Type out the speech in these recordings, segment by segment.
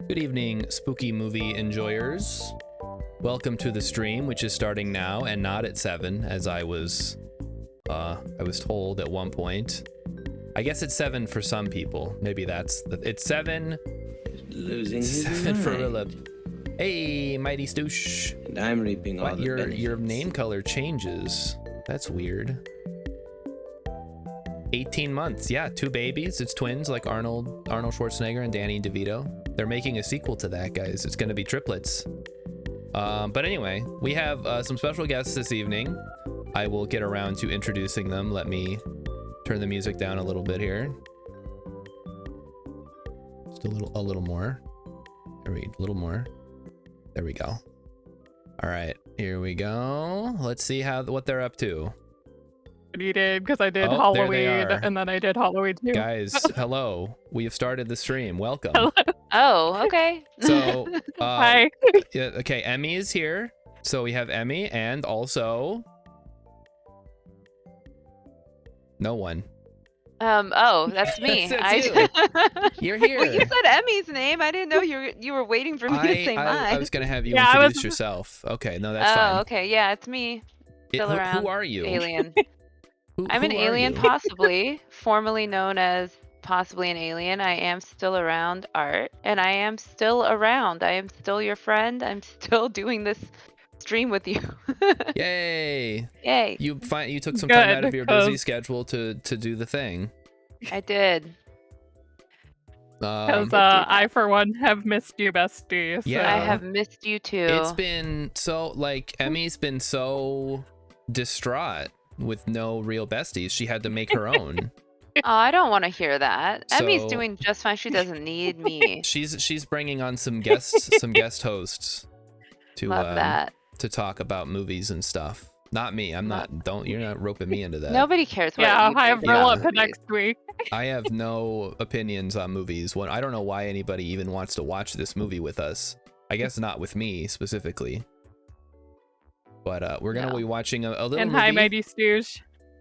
Good evening, spooky movie enjoyers. Welcome to the stream, which is starting now and not at 7, as I was told at one point. I guess it's 7 for some people. Maybe it's 7. Losing his 7 for mind. Rilla. Hey, Mighty Stoosh. And I'm reaping all What, the your benefits. name color changes. That's weird. 18 months. Yeah, 2 babies. It's twins like Arnold Schwarzenegger and Danny DeVito. They're making a sequel to that, guys. It's going to be triplets. But anyway, we have some special guests this evening. I will get around to introducing them. Let me turn the music down a little bit here. Just a little more. A little more. There we go. All right, here we go. Let's see what they're up to. You did, because I did Oh, there they Halloween, are. and then I did Halloween too. Guys, hello. We have started the stream. Welcome. Hello. Oh, okay. So, Hi. yeah, okay, Emmy is here. So we have Emmy and also no one. Oh, that's me. That's You're here. Well, you said Emmy's name. I didn't know you were waiting for me to say mine. I was gonna have you Yeah, introduce yourself. Okay, no, that's fine. Oh, okay. Yeah, it's me. Still around. Who are you? Alien. Who I'm an are alien, you? possibly, formerly known as possibly an alien. I am still around, Art, and I am still around. I am still your friend. I'm still doing this stream with you. Yay! Yay! You took some time out Good, of your busy 'cause- schedule to do the thing. I did. Because Um, I, for one, have missed you, bestie. So. Yeah. I have missed you too. It's been so Emmy's been so distraught with no real besties. She had to make her own. Oh, I don't want to hear that. Emmy's So- doing just fine. She doesn't need me. She's bringing on some guest hosts to Love that. to talk about movies and stuff. Not me. You're not roping me into that. Nobody cares what Yeah, you I have think about Rilla for movies. next week. I have no opinions on movies. I don't know why anybody even wants to watch this movie with us. I guess not with me specifically. But we're gonna No. be watching a little And movie. hi, Mighty Stoosh.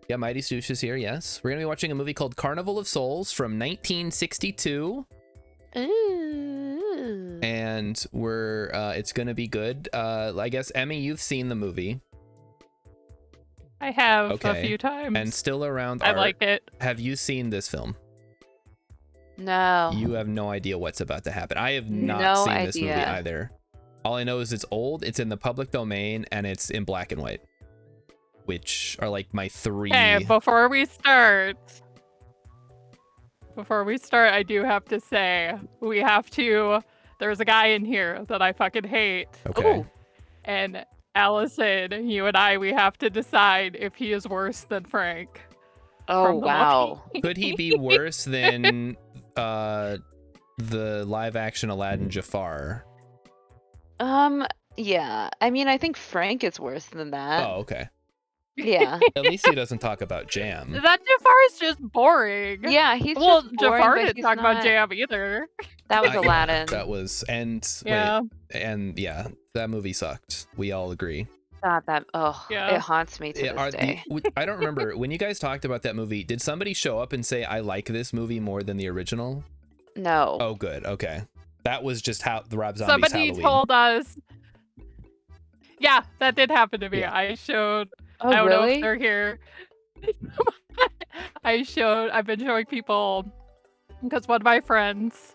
Yeah, Mighty Stoosh is here. Yes, we're gonna be watching a movie called Carnival of Souls from 1962, Ooh. and it's gonna be good. I guess Emmy, you've seen the movie I have Okay. a few times. and still around. I Art, like it. Have you seen this film? No. You have no idea what's about to happen. I have not No seen this movie idea. either. All I know is it's old, it's in the public domain, and it's in black and white, which are like my 3. Hey, before we start, I do have to say, there's a guy in here that I fucking hate. Okay. Ooh. And Allison, you and I, we have to decide if he is worse than Frank. Oh, from the wow. Could he be worse than the live action Aladdin Jafar? Yeah. I mean, I think Frank is worse than that. Oh, okay. Yeah. At least he doesn't talk about jam. That Jafar is just boring. Yeah, he's Well, just boring, Jafar but didn't he's talk about not- Jam either. That was Yeah, Aladdin. that was Yeah. that movie sucked. We all agree. God, it Yeah. haunts me to this day. I don't remember when you guys talked about that movie. Did somebody show up and say I like this movie more than the original? No. Oh, good. Okay, that was just how the Rob Zombie's Somebody Halloween. told us. Yeah, that did happen to me. Yeah. I showed. Oh, I don't know really? if they're here. I've been showing people because one of my friends,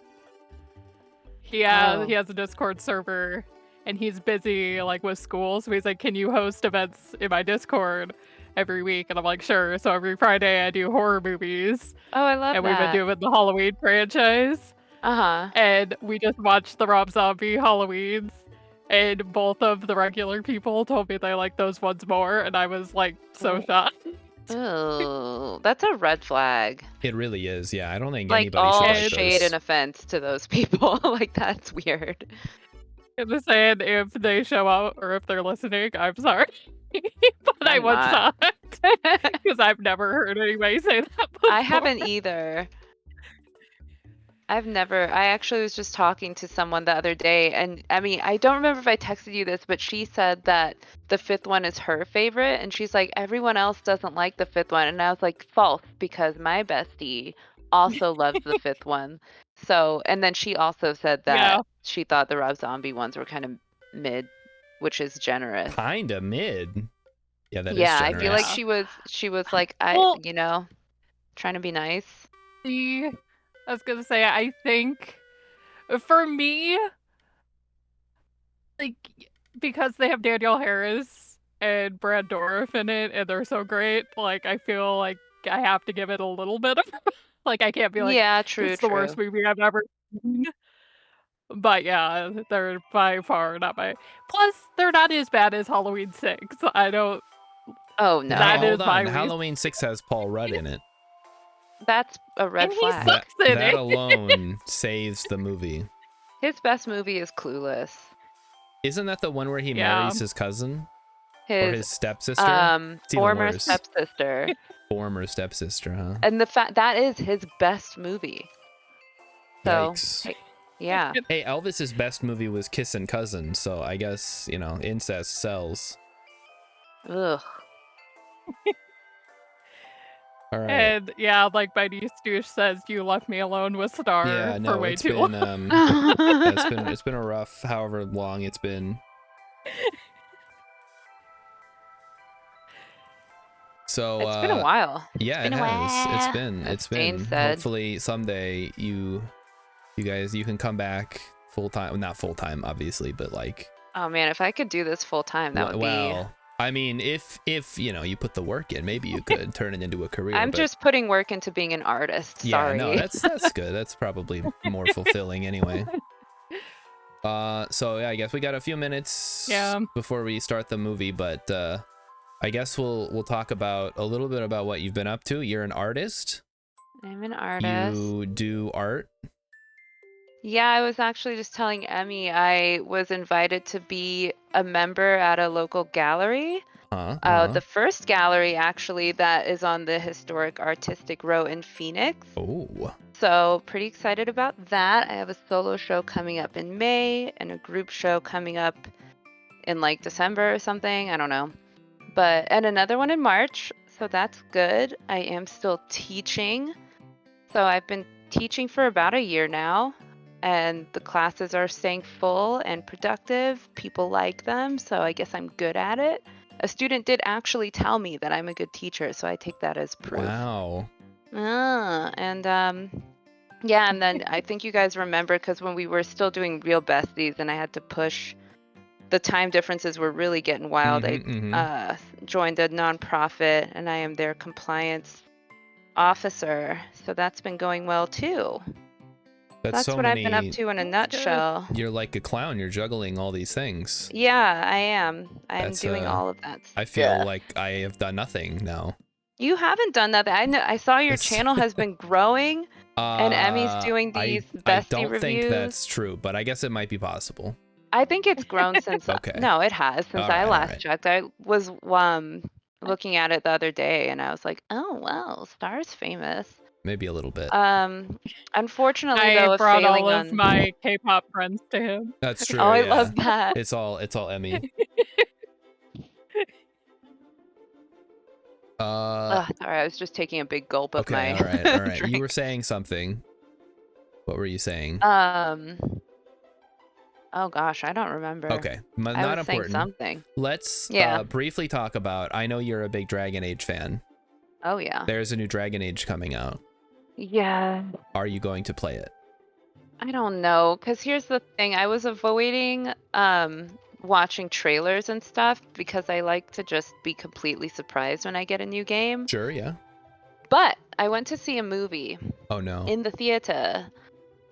he Oh. has a Discord server and he's busy like with school, so he's like, "Can you host events in my Discord every week?" And I'm like, "Sure." So every Friday I do horror movies, Oh, I love and that. we've been doing the Halloween franchise, Uh-huh. and we just watched the Rob Zombie Halloweens. And both of the regular people told me they like those ones more, and I was like so shocked. Oh, that's a red flag. It really is. Yeah, I don't think Like anybody all should like shade those. and offense to those people. Like that's weird. I'm just saying, if they show up or if they're listening, I'm sorry. But I I'm was not. shocked because I've never heard anybody say that before. I haven't either. I actually was just talking to someone the other day, and I mean, I don't remember if I texted you this, but she said that the 5th one is her favorite, and she's like, everyone else doesn't like the 5th one, and I was like, false, because my bestie also loves the fifth one. So, and then she also said that Yeah. she thought the Rob Zombie ones were kind of mid, which is generous. Kinda mid. Yeah, that is Yeah, I generous. feel like Yeah. she was like, Well, trying to be nice. see, I was gonna say, I think for me, like, because they have Danielle Harris and Brad Dourif in it, and they're so great, like, I feel like I have to give it a little bit of, like, I can't be like, Yeah, true, it's the worst true. movie I've ever seen. But yeah, they're by far not my. Plus, they're not as bad as Halloween 6. I don't. Oh Hey, That no, is hold my on. least. Halloween 6 has Paul Rudd in it. that's a red And he flag. sucks in That it. alone saves the movie. His best movie is Clueless. Isn't that the one where he Yeah. marries his cousin or His his stepsister? It's even former worse. stepsister. Former stepsister, huh? And the fact that is his best movie. So, Yikes. hey, yeah. Hey, Elvis's best movie was Kissin' Cousin, so I guess, you know, incest sells. Ugh. All right. And yeah, like my niece douche says, you left me alone with Star Yeah, for no, way it's too been long. it's been a rough however long it's been. So It's been a while. yeah, It's been it a has. while. It's As Dane been. said. Hopefully someday you guys can come back full time. Well, not full time, obviously, but like. Oh man, if I could do this full time, that would be. Well, I mean, if you know you put the work in, maybe you could turn it into a career. I'm but just putting work into being an artist. yeah, Sorry. no, that's good. That's probably more fulfilling anyway. So yeah, I guess we got a few minutes Yeah. before we start the movie, but I guess we'll talk about a little bit about what you've been up to. You're an artist. I'm an artist. You do art. Yeah, I was actually just telling Emmy I was invited to be a member at a local gallery. The first gallery actually that is on the historic artistic row in Phoenix. Oh. So pretty excited about that. I have a solo show coming up in May and a group show coming up in like December or something. I don't know. And another one in March. So that's good. I am still teaching. So I've been teaching for about a year now. And the classes are staying full and productive. People like them. So I guess I'm good at it. A student did actually tell me that I'm a good teacher. So I take that as proof. Wow. Yeah, and then I think you guys remember because when we were still doing Real Besties and I had to push, the time differences were really getting wild. I joined a nonprofit and I am their compliance officer. So that's been going well too. That's so what many... I've been up to in a nutshell. You're like a clown. You're juggling all these things. Yeah, I am. I'm That's, doing all of that. I feel like I have done nothing now. You haven't done that. I know. I saw your channel has been growing, and Emmy's doing these bestie I don't reviews. think that's true, but I guess it might be possible. I think it's grown since. Okay. No, it has since All I right, last all right. checked. I was looking at it the other day, and I was like, oh wow, Star's famous. Maybe a little bit. Unfortunately, though, I brought failing all of on my K-pop friends to him. That's true. Oh, I yeah. love that. It's all Emmy. Sorry, I was just taking a big gulp of my. All right. drink. You were saying something. What were you saying? Oh gosh, I don't remember. Okay, I not was saying important. something. Let's briefly talk about. I know you're a big Dragon Age fan. Oh yeah. There's a new Dragon Age coming out. Yeah. Are you going to play it? I don't know, because here's the thing. I was avoiding watching trailers and stuff because I like to just be completely surprised when I get a new game. Sure, yeah. But I went to see a movie Oh no. in the theater,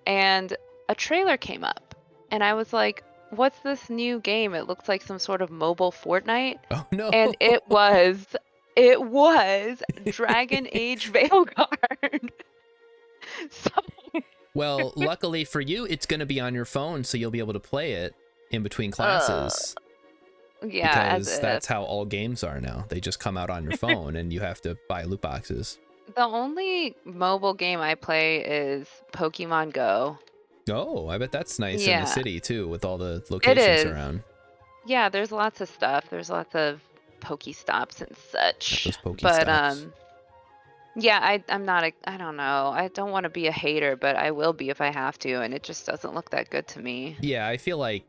and a trailer came up, and I was like, what's this new game? It looks like some sort of mobile Fortnite. Oh no. And it was Dragon Age Veilguard. So Well, luckily for you, it's going to be on your phone, so you'll be able to play it in between classes. Yeah, because that's how all games are now. They just come out on your phone, and you have to buy loot boxes. The only mobile game I play is Pokemon Go. Oh, I bet that's nice in Yeah. the city too, with all the locations around. Yeah, there's lots of stuff. There's lots of Pokestops and such. Those Pokestops. Yeah, I'm not I don't know. I don't want to be a hater, but I will be if I have to, and it just doesn't look that good to me. Yeah, I feel like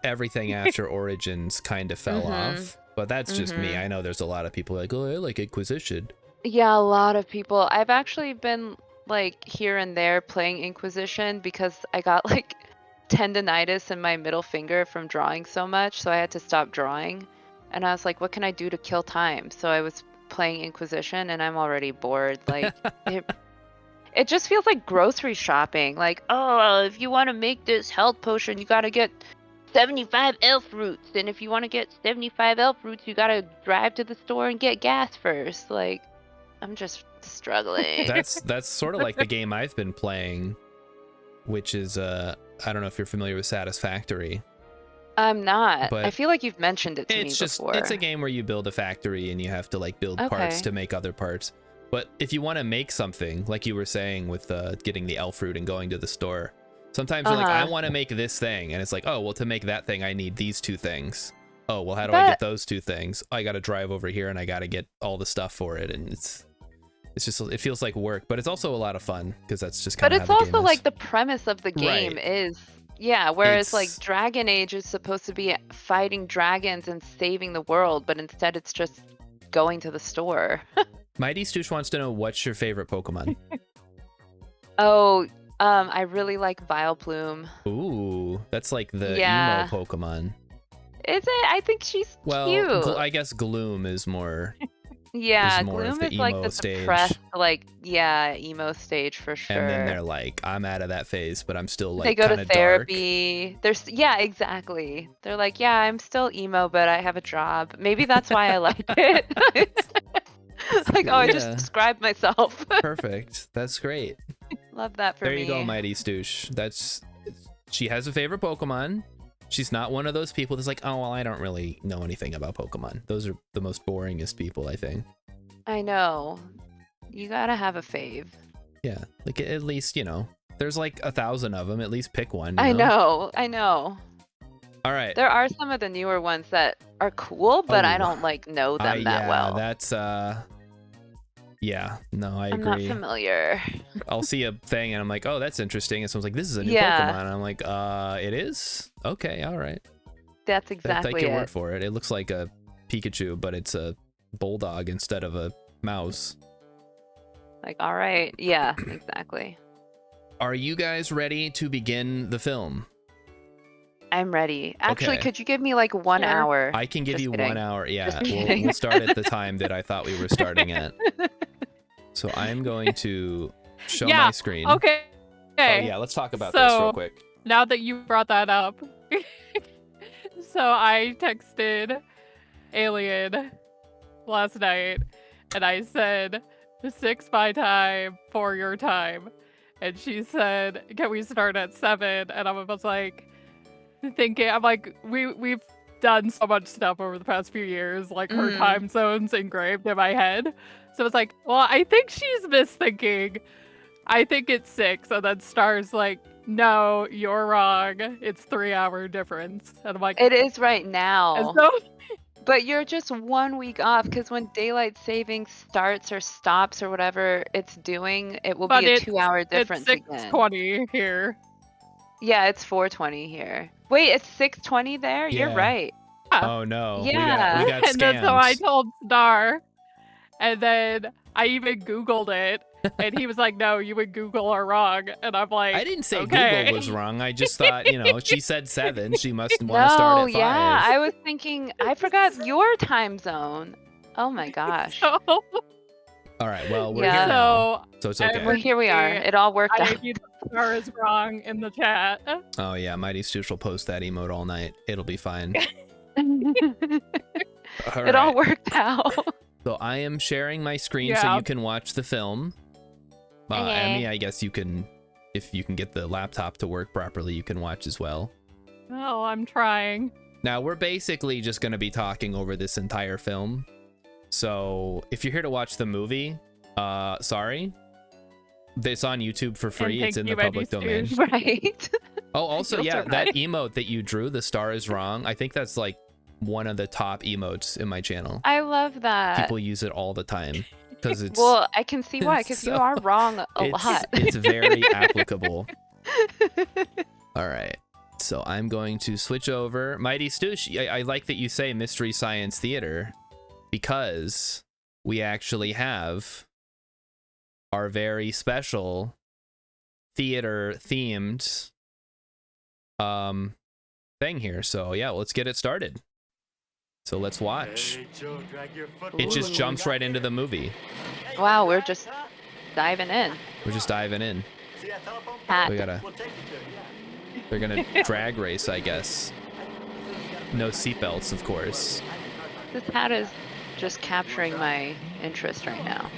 everything after Origins kind of fell off, but that's just me. I know there's a lot of people like, oh, I like Inquisition. Yeah, a lot of people. I've actually been like here and there playing Inquisition because I got like tendonitis in my middle finger from drawing so much, so I had to stop drawing. And I was like, what can I do to kill time? So I was playing Inquisition and I'm already bored. Like it just feels like grocery shopping. Like, oh, if you want to make this health potion, you got to get 75 elf roots. And if you want to get 75 elf roots, you got to drive to the store and get gas first. Like, I'm just struggling. That's sort of like the game I've been playing, which is I don't know if you're familiar with Satisfactory. I'm not. But I feel like you've mentioned it to me before. It's a game where you build a factory and you have to like build parts to make other parts. But if you want to make something, like you were saying with getting the elf fruit and going to the store, sometimes you're like, I want to make this thing, and it's like, oh, well, to make that thing, I need these two things. Oh, well, how do I get those two things? I got to drive over here and I got to get all the stuff for it, and it's just, it feels like work, but it's also a lot of fun because that's just kind of. But it's also like the premise of the game is. Yeah, whereas like Dragon Age is supposed to be fighting dragons and saving the world, but instead it's just going to the store. Mighty Stoosh wants to know, what's your favorite Pokemon? I really like Vileplume. Ooh, that's like the emo Pokemon. Is it? I think she's cute. I guess Gloom is more. Yeah, Gloom is like the stage. depressed, like emo stage for sure. And then they're like, I'm out of that phase, but I'm still like they go to therapy. Dark. Exactly. They're like, yeah, I'm still emo, but I have a job. Maybe that's why I liked it. Like, I just described myself. Perfect. That's great. Love that for me. There you go, Mighty Stoosh. She has a favorite Pokemon. She's not one of those people that's like, oh, well, I don't really know anything about Pokemon. Those are the most boringest people, I think. I know. You gotta have a fave. Yeah, like at least, there's like 1,000 of them. At least pick one. I know. All right. There are some of the newer ones that are cool, but I don't like know them that well. That's no, I agree. I'm not familiar. I'll see a thing and I'm like, oh, that's interesting. And someone's like, this is a new Pokemon. And I'm like, it is? Okay, all right. That's exactly Take your word for it. It looks like a Pikachu, but it's a bulldog instead of a mouse. Like, all right. Yeah, exactly. Are you guys ready to begin the film? I'm ready. Actually, could you give me like 1 hour? I can give you 1 hour. Yeah, we'll start at the time that I thought we were starting at. So I'm going to show my screen. Okay. Oh yeah, let's talk about this real quick. Now that you brought that up, so I texted Alien last night and I said 6 my time, 4 your time, and she said, "Can we start at 7?" And I was like, thinking, I'm like, we've done so much stuff over the past few years, like her time zones engraved in my head. So it's like, well, I think she's misthinking. I think it's 6. And then Star's like, no, you're wrong. It's 3-hour difference. And I'm like, it is right now. And so, but you're just 1 week off because when daylight saving starts or stops or whatever it's doing, it will be a 2-hour difference it's 6:20 here. Yeah, it's 4:20 here. Wait, it's 6:20 there? Yeah. You're right. Oh no. Yeah. We got And then so I told Star, and then I even Googled it, and he was like, no, you and Google are wrong. And I'm like, I didn't say okay. Google was wrong. I just thought, she said 7. She must want to start at 5. Yeah, I was thinking, I forgot your time zone. Oh my gosh. So, all right, well, we're here now, so it's okay. Well, here we are. It all worked out. Star is wrong in the chat. Oh yeah, Mighty Stoosh will post that emote all night. It'll be fine. It all worked out. So I am sharing my screen so you can watch the film. Emmy, I guess you can, if you can get the laptop to work properly, you can watch as well. Oh, I'm trying. Now, we're basically just going to be talking over this entire film. So if you're here to watch the movie, sorry. It's on YouTube for free. It's in the public domain. Right. Oh, also, yeah, that emote that you drew, the star is wrong. I think that's like one of the top emotes in my channel. I love that. People use it all the time. because it's Well, I can see why, because you So, are wrong a it's lot. it's very applicable. All right. So I'm going to switch over. Mighty Stoosh, I like that you say Mystery Science Theater because we actually have our very special theater themed thing here. So yeah, let's get it started. So let's watch. It just jumps right into the movie. Wow, we're just diving in. We're just diving in. Hat. They're gonna drag race, I guess. No seatbelts, of course. This hat is just capturing my interest right now.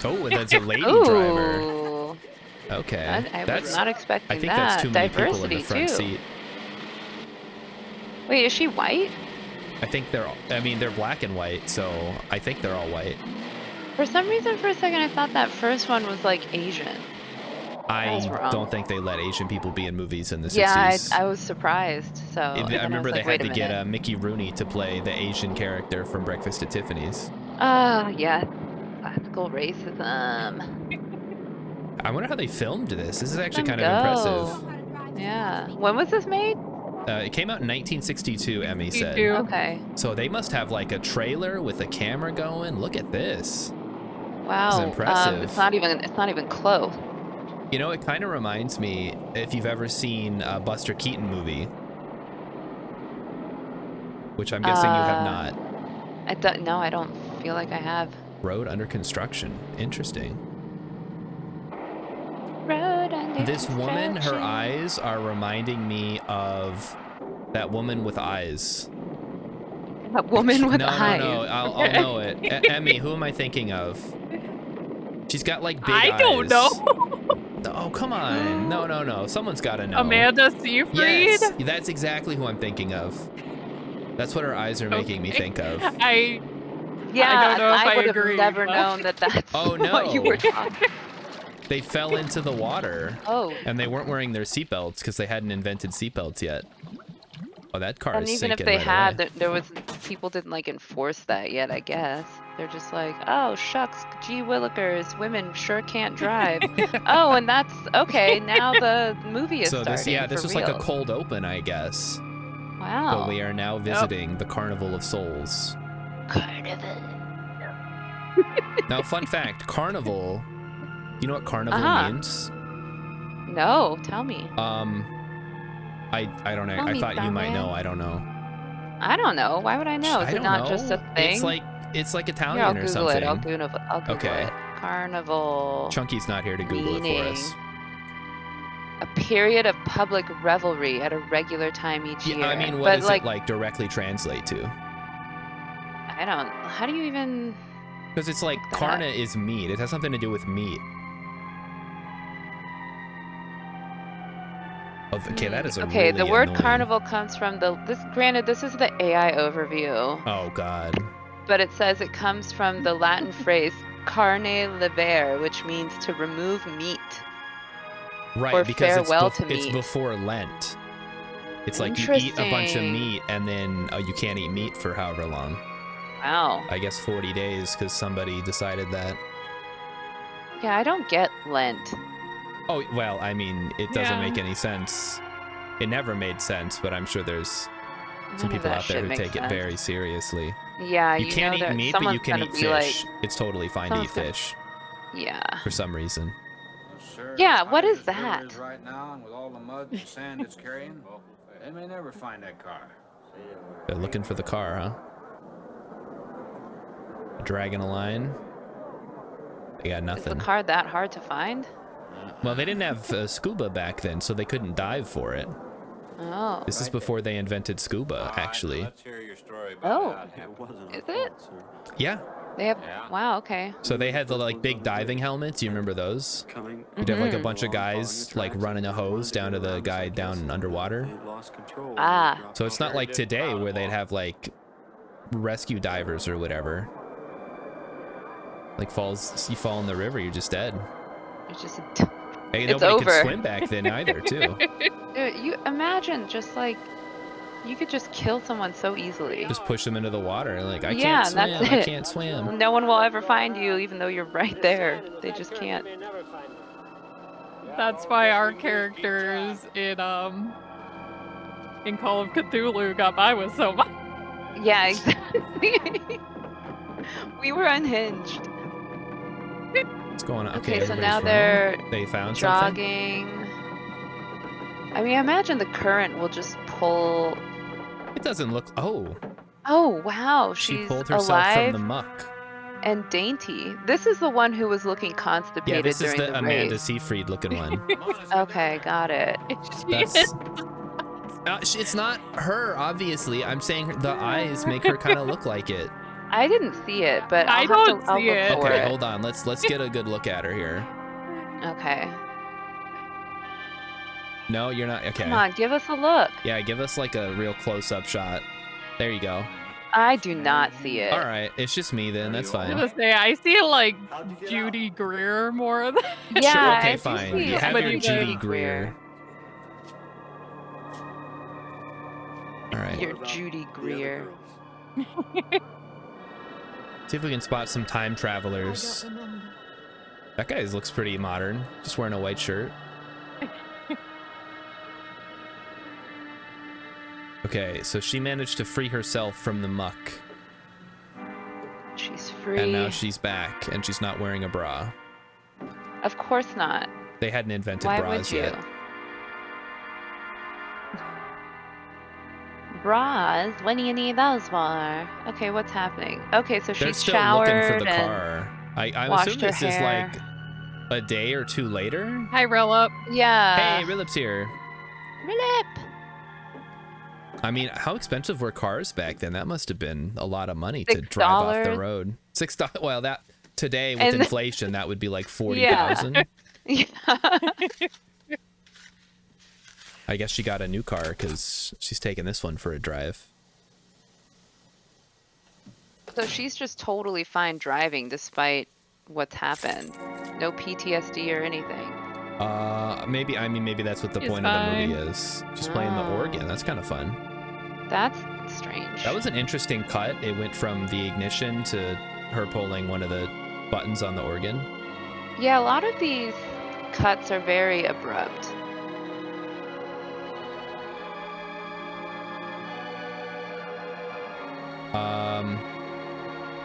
Oh, that's a lady driver. Ooh, Okay. I That's was not expecting I think that. that's too many people in Diversity the front too. seat. Wait, is she white? I think they're black and white, so I think they're all white. For some reason, for a second, I thought that first one was like Asian. I was wrong. don't think they let Asian people be in movies in the 60s. Yeah, I was surprised. So I and then remember was they like, had wait to a get minute. Mickey Rooney to play the Asian character from Breakfast at Tiffany's. Yeah, classical racism. I wonder how they filmed this. This is actually Let kind them of go. impressive. Yeah. When was this made? It came out in 1962, Emmy said. Okay. So they must have like a trailer with a camera going. Look at this. Wow. impressive. It's not even close. You know, it kind of reminds me, if you've ever seen a Buster Keaton movie, which I'm guessing you have not. No, I don't feel like I have. Road under construction. Interesting. Road under This woman, her construction. eyes are reminding me of that woman with eyes. A woman with no, eyes. No, I'll know it. Emmy, who am I thinking of? She's got like big eyes. I don't know. Oh, come on. No. Someone's got to know. Amanda Seyfried? Yes, that's exactly who I'm thinking of. That's what her eyes are making me think of. Yeah, I don't know if I would have agree, never but- known that that's Oh, what you no. were talking. They fell into the water. Oh. And they weren't wearing their seatbelts because they hadn't invented seatbelts yet. Oh, that car And is even if sinking they right had, away. there was people didn't like enforce that yet. I guess they're just like, oh shucks, gee willikers, women sure can't drive. Oh, and that's okay. Now the movie is So starting. this for was like a real. cold open, I guess. Wow. But we are now visiting the Carnival of Souls. Carnival. Now, fun fact, Carnival, you know what Carnival Uh-huh. means? No, tell me. I don't know. Tell I me, thought you might know. Darwin. I don't know. I don't know. Why would I know? Is I it don't not know. just a thing? It's like Italian Here, I'll or Google something. it. I'll Google Okay. it. Carnival. Chunky's not here to Google it for us. A period of public revelry at a regular time each year. Yeah, I mean, what but does like, it like directly translate to? I don't. How do you even? Because it's like Look that carne up. is meat. It has something to do with meat. Oh, okay, that is a Okay, really the word annoying- carnival comes from Granted, this is the AI overview, Oh God. but it says it comes from the Latin phrase "carne levere," which means to remove meat. Right, Or because farewell to it's meat. before Lent. It's like you eat a bunch of Interesting. meat and then you can't eat meat for however long. Wow. I guess 40 days because somebody decided that. Yeah, I don't get Lent. Oh, well, I mean, it doesn't Yeah. make any sense. It never made sense, but I'm sure there's some None of people that out there shit who makes take it sense. very seriously. Yeah, You can't know eat that meat, but you someone's can gonna eat be fish. like, It's totally fine to eat someone's gonna- fish yeah. for some reason. Yeah, what is that? Right now, and with all the mud and sand it's carrying, they may never find that car. They're looking for the car, huh? Dragging a line. They got Is the nothing. car that hard to find? Well, they didn't have scuba back then, so they couldn't dive for it. Oh. This is before they invented scuba, All right, actually. Let's hear your story about Oh. how it happened. Is it? Yeah. They have. Yeah. Wow. Okay. So they had the like big diving helmets. You remember those? You'd have like a bunch of guys like running a hose down to the guy down underwater. Ah. So it's not like today where they'd have like rescue divers or whatever. Like you fall in the river, you're just dead. It's just. Hey, It's nobody over. could swim back then either, too. Dude, you imagine just like You could just kill someone so easily. Just push them into the water. Like, I Yeah, can't and that's swim. I it. can't swim. No one will ever find you, even though you're right there. They just can't. That's why our characters in Call of Cthulhu got by with so much. Yeah, exactly. We were unhinged. What's going on? Okay, so everybody's now running. they're They found something. jogging. I mean, I imagine the current will just pull. It doesn't look. Oh, Oh, wow. she She's pulled herself alive from the muck. and dainty. This is the one who was looking Yeah, constipated this is during the the Amanda race. Seyfried looking one. Okay, got it. That's. It's not her, obviously. I'm saying the eyes make her kind of look like it. I didn't see it, but I I'll don't have to. I'll see look it. for Okay, it. hold on. Let's get a good look at her here. Okay. No, you're not. Okay. Come on, give us a look. Yeah, give us like a real close-up shot. There you go. I do not see it. All right, it's just me then. That's I was fine. gonna say I see like Judy Greer more than Yeah, Sure, I okay, do fine. see You have somebody your that- Judy Greer. All right. Your Judy Greer. See if we can spot some time travelers. That guy looks pretty modern. Just wearing a white shirt. Okay, so she managed to free herself from the muck. She's free. And now she's back, and she's not wearing a bra. Of course not. They hadn't invented Why bras would you? yet. Bras? When do you need those for? Okay, what's happening? Okay, so They're she's still showered looking for the and car. I washed assume her this is hair. like a day or two later. Hi Rilla. Yeah. Hey, Rilip's here. Rilip. I mean, how expensive were cars back then? That must have been a lot of money to drive off the $6. road. $6. Well, that today with And- inflation, that would be like 40,000. Yeah. I guess she got a new car because she's taking this one for a drive. So she's just totally fine driving despite what's happened. No PTSD or anything. Maybe that's what the She's point of the movie fine. is. She's playing the Oh. organ. That's kind of fun. That's strange. That was an interesting cut. It went from the ignition to her pulling one of the buttons on the organ. Yeah, a lot of these cuts are very abrupt.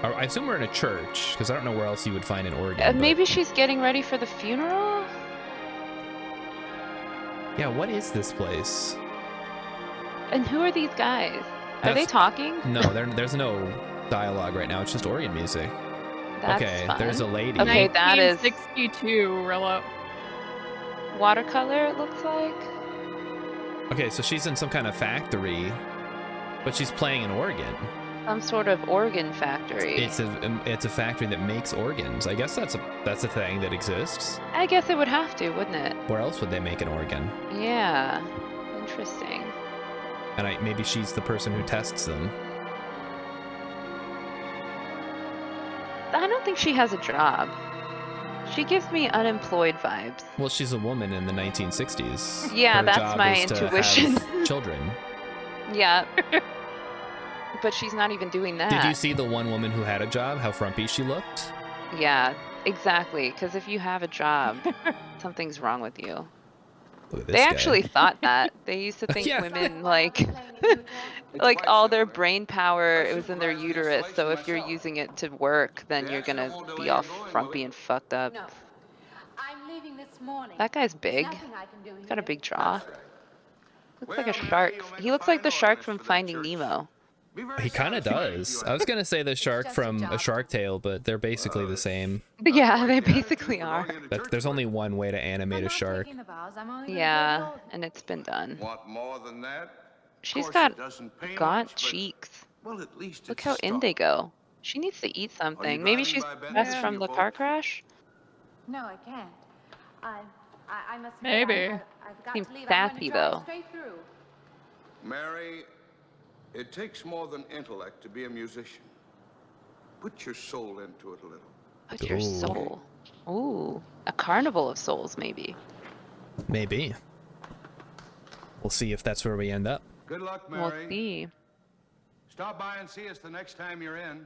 I assume we're in a church because I don't know where else you would find an organ. but- Maybe she's getting ready for the funeral? Yeah, what is this place? And who are these guys? Are they That's- talking? No, there's no dialogue right now. It's just organ music. That's Okay, fun. there's a lady. Okay, that is 1962, Rilla. watercolor, it looks like. Okay, so she's in some kind of factory, but she's playing an organ. Some sort of organ factory. It's a factory that makes organs. I guess that's a thing that exists. I guess it would have to, wouldn't it? Where else would they make an organ? Yeah. Interesting. And maybe she's the person who tests them. I don't think she has a job. She gives me unemployed vibes. Well, she's a woman in the 1960s. Yeah, Her that's job my is to have intuition. children. Yeah. But she's not even doing that. Did you see the one woman who had a job? How frumpy she looked? Yeah, exactly. Because if you have a job, something's wrong with you. Look at this They guy. actually thought that. They used to think Yeah. women like all their brain power, it was in their uterus. So if you're using it to work, then you're gonna be all frumpy and fucked up. No. I'm leaving this morning. That guy's big. Nothing I can do He's got a here. big jaw. Looks like a shark. He looks like the shark from Finding Nemo. He kind of does. I was gonna say the shark from A Shark Tale, but they're basically the same. Yeah, they basically are. There's only one way to animate I'm a not shark. taking the vows. I'm only gonna Yeah, go to and it's been done. Want more than that? She's Course, got it doesn't pay gaunt much, but- cheeks. Well, at least Look it's how a in start. they go. She needs to eat something. Maybe driving she's by Bennett stressed in from your the boat? car crash. No, I can't. I must. Maybe. I've got Seems to leave. I'm gonna sassy, drive though. Straight through. Mary, it takes more than intellect to be a musician. Put your soul into it a little. Put your Ooh. soul. Ooh, a carnival of souls, maybe. Maybe. We'll see if that's where we end up. Good luck, We'll Mary. see. Stop by and see us the next time you're in.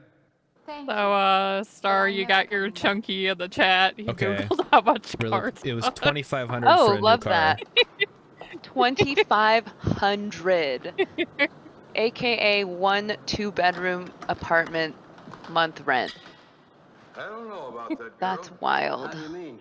Thank you. So, Star, I you know got coming your back. chunky in the chat. He Okay. googled how much Really, cars. it was cost. 2,500 Oh, for a new love car. that. 2,500, aka 1 2-bedroom apartment month rent. I don't know about that girl. That's How wild. do you mean?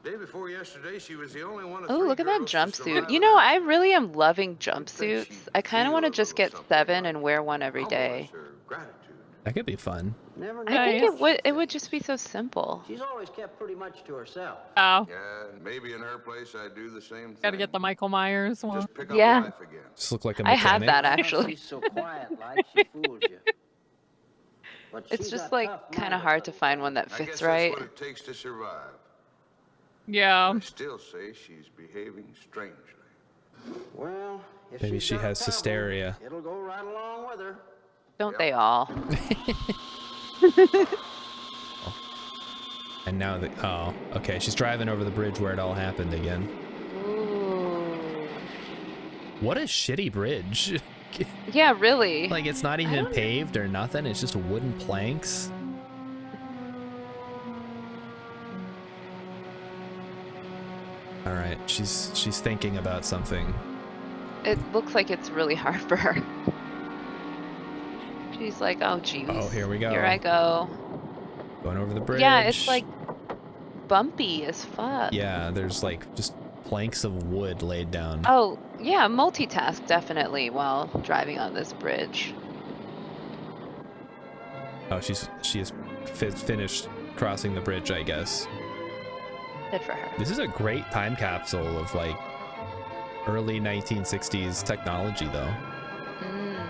Day before yesterday, she was the only one of Oh, 3 look at that girls to jumpsuit. survive You an know, I accident. really am loving You'd think jumpsuits. she'd I kind of feel want a to just little get something 7 like and wear one every day. humbleness or gratitude. That could be fun. Never I think Nice. it would just be so simple. She's always kept pretty much to herself. Oh, Yeah, maybe in her place I'd do the same thing. gotta get the Michael Myers one. Just pick up Yeah. life again. Just look like a I have mechanic. that actually. She's so quiet like she fools you. But It's she's just a like tough kind of minded hard to little find thing. one that I fits guess right. that's what it takes to survive. Yeah. I still say she's behaving strangely. Well, if Maybe she's she got a has couple, hysteria. It'll go right along with her. Don't they all? And now that, oh, okay, she's driving over the bridge where it all happened again. Ooh. What a shitty bridge. Yeah, really. Like, it's not I even don't- paved or nothing. It's just wooden planks. All right, she's thinking about something. It looks like it's really hard for her. She's like, oh, geez. Oh, here we go. Here I go. Going over the bridge. Yeah, it's like bumpy as fuck. Yeah, there's like just planks of wood laid down. Oh, yeah, multitask definitely while driving on this bridge. Oh, she is finished crossing the bridge, I guess. Good for her. This is a great time capsule of like early 1960s technology, though. Mm.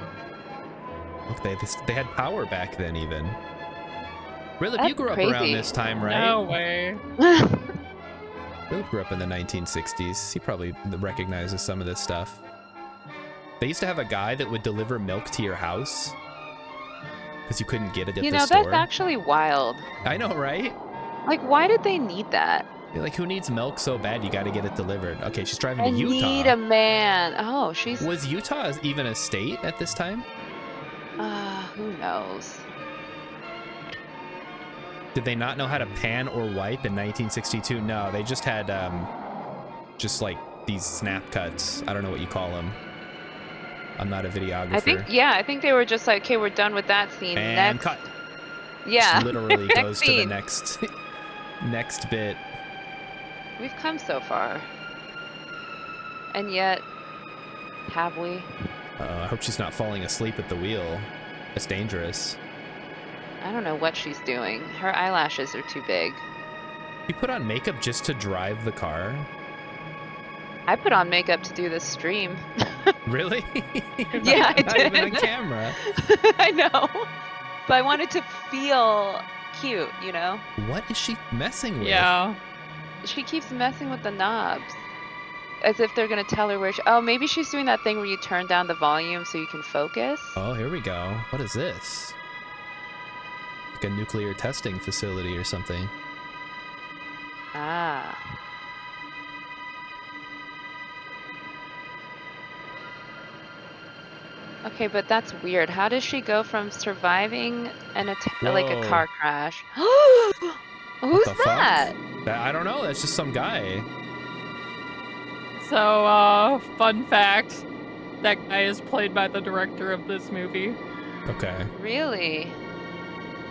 Look, they had power back then, even. Rilip, you That's grew up around crazy. this time, right? No way. Rilip grew up in the 1960s. He probably recognizes some of this stuff. They used to have a guy that would deliver milk to your house because you couldn't get it at You the know, store. that's actually wild. I know, right? Like, why did they need that? Like, who needs milk so bad you got to get it delivered? Okay, she's driving I to Utah. need a man. Oh, she's... Was Utah even a state at this time? who knows? Did they not know how to pan or wipe in 1962? No, they just had just like these snap cuts. I don't know what you call them. I'm not a videographer. I think they were just like, okay, we're done with that scene. And Next. cut. Yeah. Literally Next goes to the scene. next bit. We've come so far. And yet, have we? I hope she's not falling asleep at the wheel. It's dangerous. I don't know what she's doing. Her eyelashes are too big. You put on makeup just to drive the car? I put on makeup to do this stream. Really? You're Yeah, I not even on did. camera. I know. But I wanted to feel cute, you know? What is she messing with? Yeah. She keeps messing with the knobs. As if they're gonna tell her where oh, maybe she's doing that thing where you turn down the volume so you can focus. Oh, here we go. What is this? Like a nuclear testing facility or something. Ah. Okay, but that's weird. How does she go from surviving like a Whoa. car crash? What Who's the fuck? that? I don't know. That's just some guy. So, fun fact, that guy is played by the director of this movie. Okay. Really?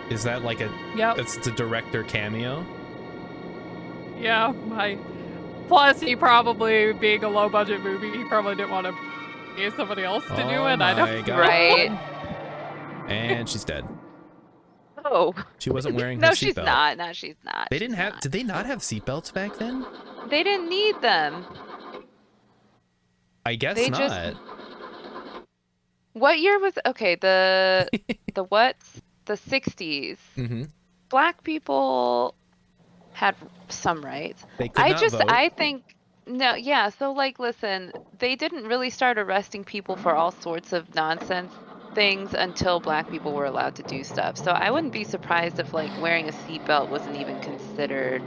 Is that like a... Yep. It's the director cameo? Yeah, plus he probably, being a low budget movie, he probably didn't want to pay somebody else to do Oh it. I my don't God. Right. And she's dead. Oh. She wasn't wearing her No, seatbelt. she's not. No, she's not. They didn't She's have... not. Did they not have seatbelts back then? They didn't need them. I guess They not. just- What year was okay? The what? The 60s. Mm-hmm. Black people had some rights. They could not vote. I think no, yeah. So like, listen, they didn't really start arresting people for all sorts of nonsense things until black people were allowed to do stuff. So I wouldn't be surprised if like wearing a seatbelt wasn't even considered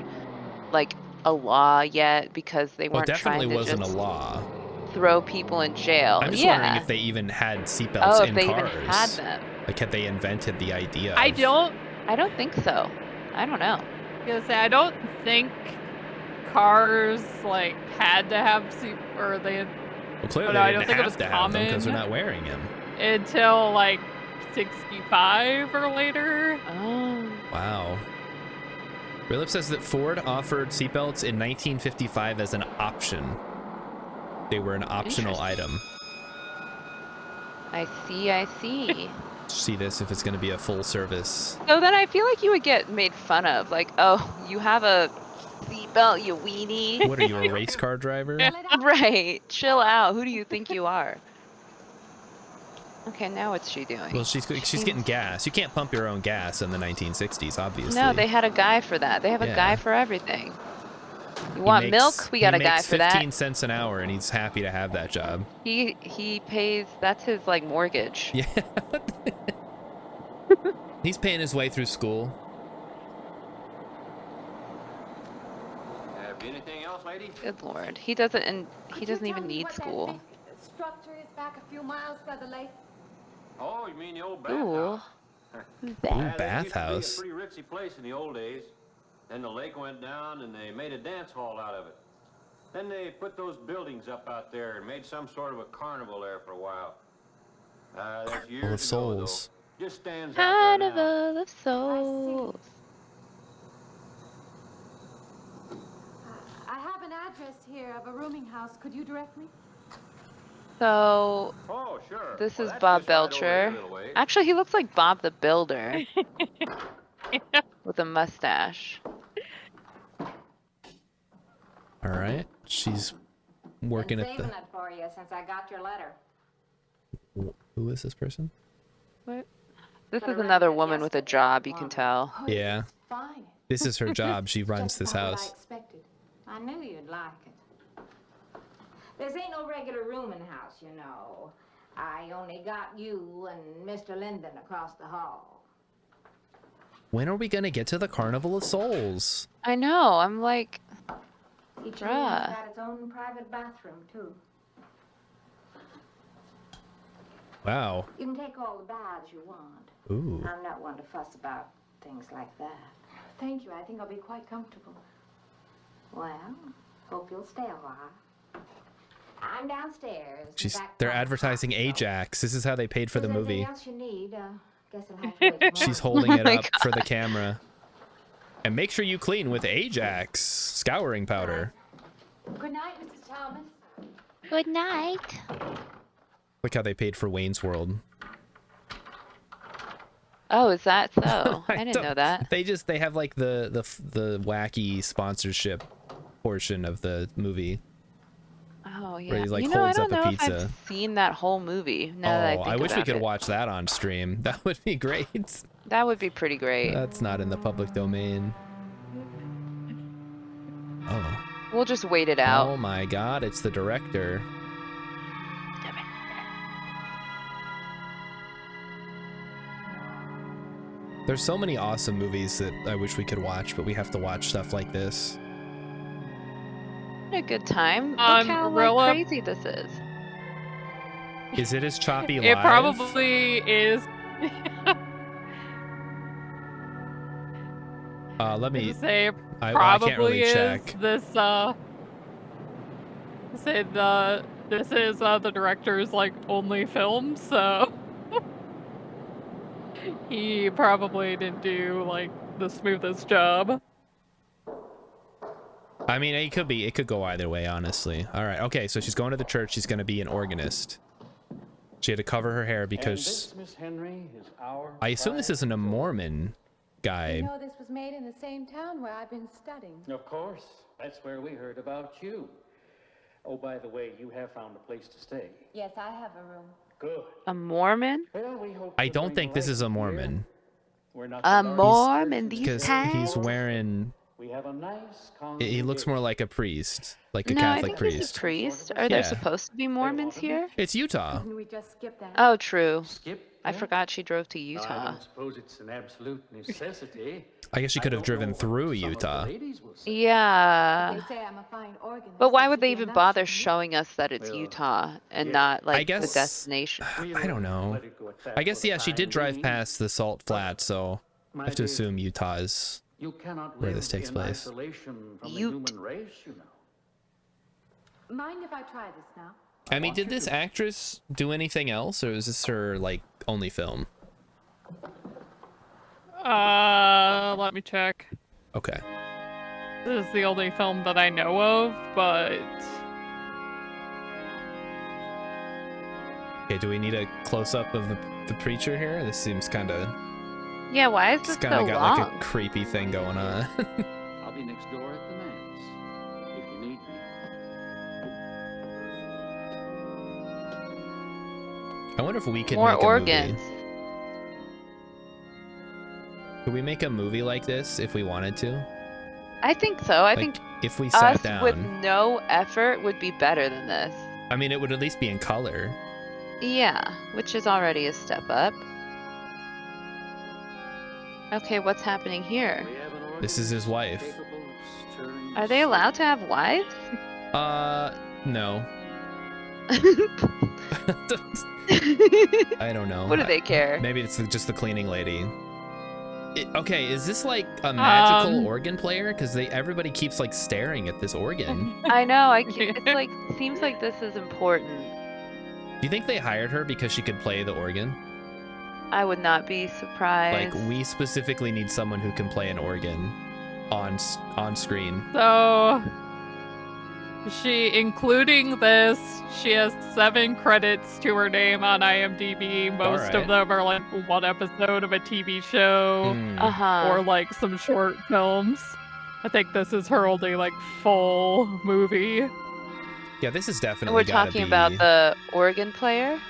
like a law yet because they Well, weren't it definitely trying to wasn't just... a law. throw people in jail. I'm just yeah. wondering if they even had seatbelts Oh, if in they cars. even had them. Like, had they invented the idea? I of- don't think so. I don't know. gonna say I don't think cars like had to have or they Well, clearly no, I they don't didn't think it have was to have them because they're common. not wearing them. Until like 65 or later. Oh. Wow. Realip says that Ford offered seatbelts in 1955 as an option. They were an optional item. I see. See this if it's going to be a full service. So then I feel like you would get made fun of. Like, oh, you have a seatbelt, you weenie. What are you, a race car driver? Right. Chill out. Who do you think you are? Okay, now what's she doing? Well, she's getting gas. You can't pump your own gas in the 1960s, obviously. No, they had a guy for that. They have a guy for everything. You want milk? We got a guy for that. He makes 15 cents an hour, and he's happy to have that job. He pays. That's his like mortgage. Yeah. He's paying his way through school. Have anything else, lady? Good lord, he doesn't, and he doesn't even need school. The structure is back a few miles by the lake. Oh, you mean the old Ooh, bathhouse? who's Ooh, that? bathhouse. It used to be a pretty ritzy place in the old days. Then the lake went down and they made a dance hall out of it. Then they put those buildings up out there and made some sort of a carnival there for a while. That's years Carnival of ago, Souls. though. Just stands out there now. Carnival of Souls. I have an address here of a rooming house. Could you direct me? So Oh, sure. this Well, is that's Bob just right over here a Belcher. little ways. Actually, he looks like Bob the Builder with a mustache. All right. She's working Been at the... saving it for you since I got your letter. Who is this person? What? This Put is her another in woman with a yesterday. job, you can tell. Oh, Yeah. it's fine. This is her job. She runs Just this about what I house. expected. I knew you'd like it. This ain't no regular rooming house, you know. I only got you and Mr. Linden across the hall. When are we going to get to the Carnival of Souls? I know. I'm like, Each room's bruh. got its own private bathroom, too. Wow. You can take all the baths you want. Ooh. I'm not one to fuss about things like that. Thank you. I think I'll be quite comfortable. Well, hope you'll stay a while. I'm downstairs. They're advertising Ajax. This is how they paid for the movie. Anything else you need? Guess I'll have to wait tomorrow. She's holding it my up for the camera. And make sure you clean with Ajax scouring powder. Good night, Mrs. Thomas. Good night. Look how they paid for Wayne's World. Oh, is that so? I didn't don't- know that. They have like the wacky sponsorship portion of the movie. Oh yeah. Where he, like, you know, I holds don't up a know if pizza. I've seen that whole movie. Now that I think I wish we about could it. watch that on stream. That would be great. That would be pretty great. That's not in the public domain. Oh. We'll just wait it out. Oh my god, it's the director. There's so many awesome movies that I wish we could watch, but we have to watch stuff like this. What a good time. Look how Gorilla. crazy this is. Is it as choppy live? It probably is. Let me. Say I probably can't really is check. this. Say this is the director's like only film, so he probably didn't do like the smoothest job. I mean, it could be. It could go either way, honestly. All right. Okay. So she's going to the church. She's going to be an organist. She had to cover her hair because Miss Henry, is our I assume this isn't a Mormon guy. You know this was made in the same town where I've been studying. Of course. That's where we heard about you. Oh, by the way, you have found a place to stay. Yes, I have a room. Good. A Mormon? Well, we hope I you're don't going think to this like is a it here. Mormon We're not A the largest Mormon church in these the because area. he's wearing We have a nice He looks more like a priest, like a No, I Catholic think he's priest. a priest. Are there Yeah. supposed to be Mormons here? It's Utah. Couldn't we just skip that? Oh, true. Skip. I that? forgot she drove to I Utah. don't suppose it's an absolute necessity. I guess she could have driven through Utah. Yeah. They say I'm a fine organist. But why That would should they be even enough, bother shouldn't it? showing us that it's Well, Utah and yeah. not I like the guess destination? I don't know. I guess yeah, she did drive past the salt flats, so I have to assume Utah is You cannot where live this takes in place. isolation from the Ute. human race, you know. Mind if I try this now? I mean, did this actress do anything else, or is this her like only film? Let me check. Okay. This is the only film that I know of, but Okay, do we need a close-up of the preacher here? This seems kind of Yeah, why is this just so kind of got long? like a creepy thing going on. I'll be next door at the manse if you need me. I wonder if we could More make a organs. movie. Could we make a movie like this if we wanted to? I think so. I Like, think if we sat us down. with no effort would be better than this. I mean, it would at least be in color. Yeah, which is already a step up. Okay, what's happening here? We have an This is his organist wife. capable of stirring Are they allowed to have wives? No. I don't know. What do they care? Maybe it's just the cleaning lady. Okay, is this like a magical organ player? Because everybody keeps like staring at this organ. I know. It's like seems like this is important. Do you think they hired her because she could play the organ? I would not be surprised. Like, we specifically need someone who can play an organ on screen. so including this, she has 7 credits to her name on IMDb. Most of Alright. them are like one episode of a TV show Hmm. or like some short films. I think this is her only like full movie. Yeah, this is And definitely we're gotta talking be... about the organ player?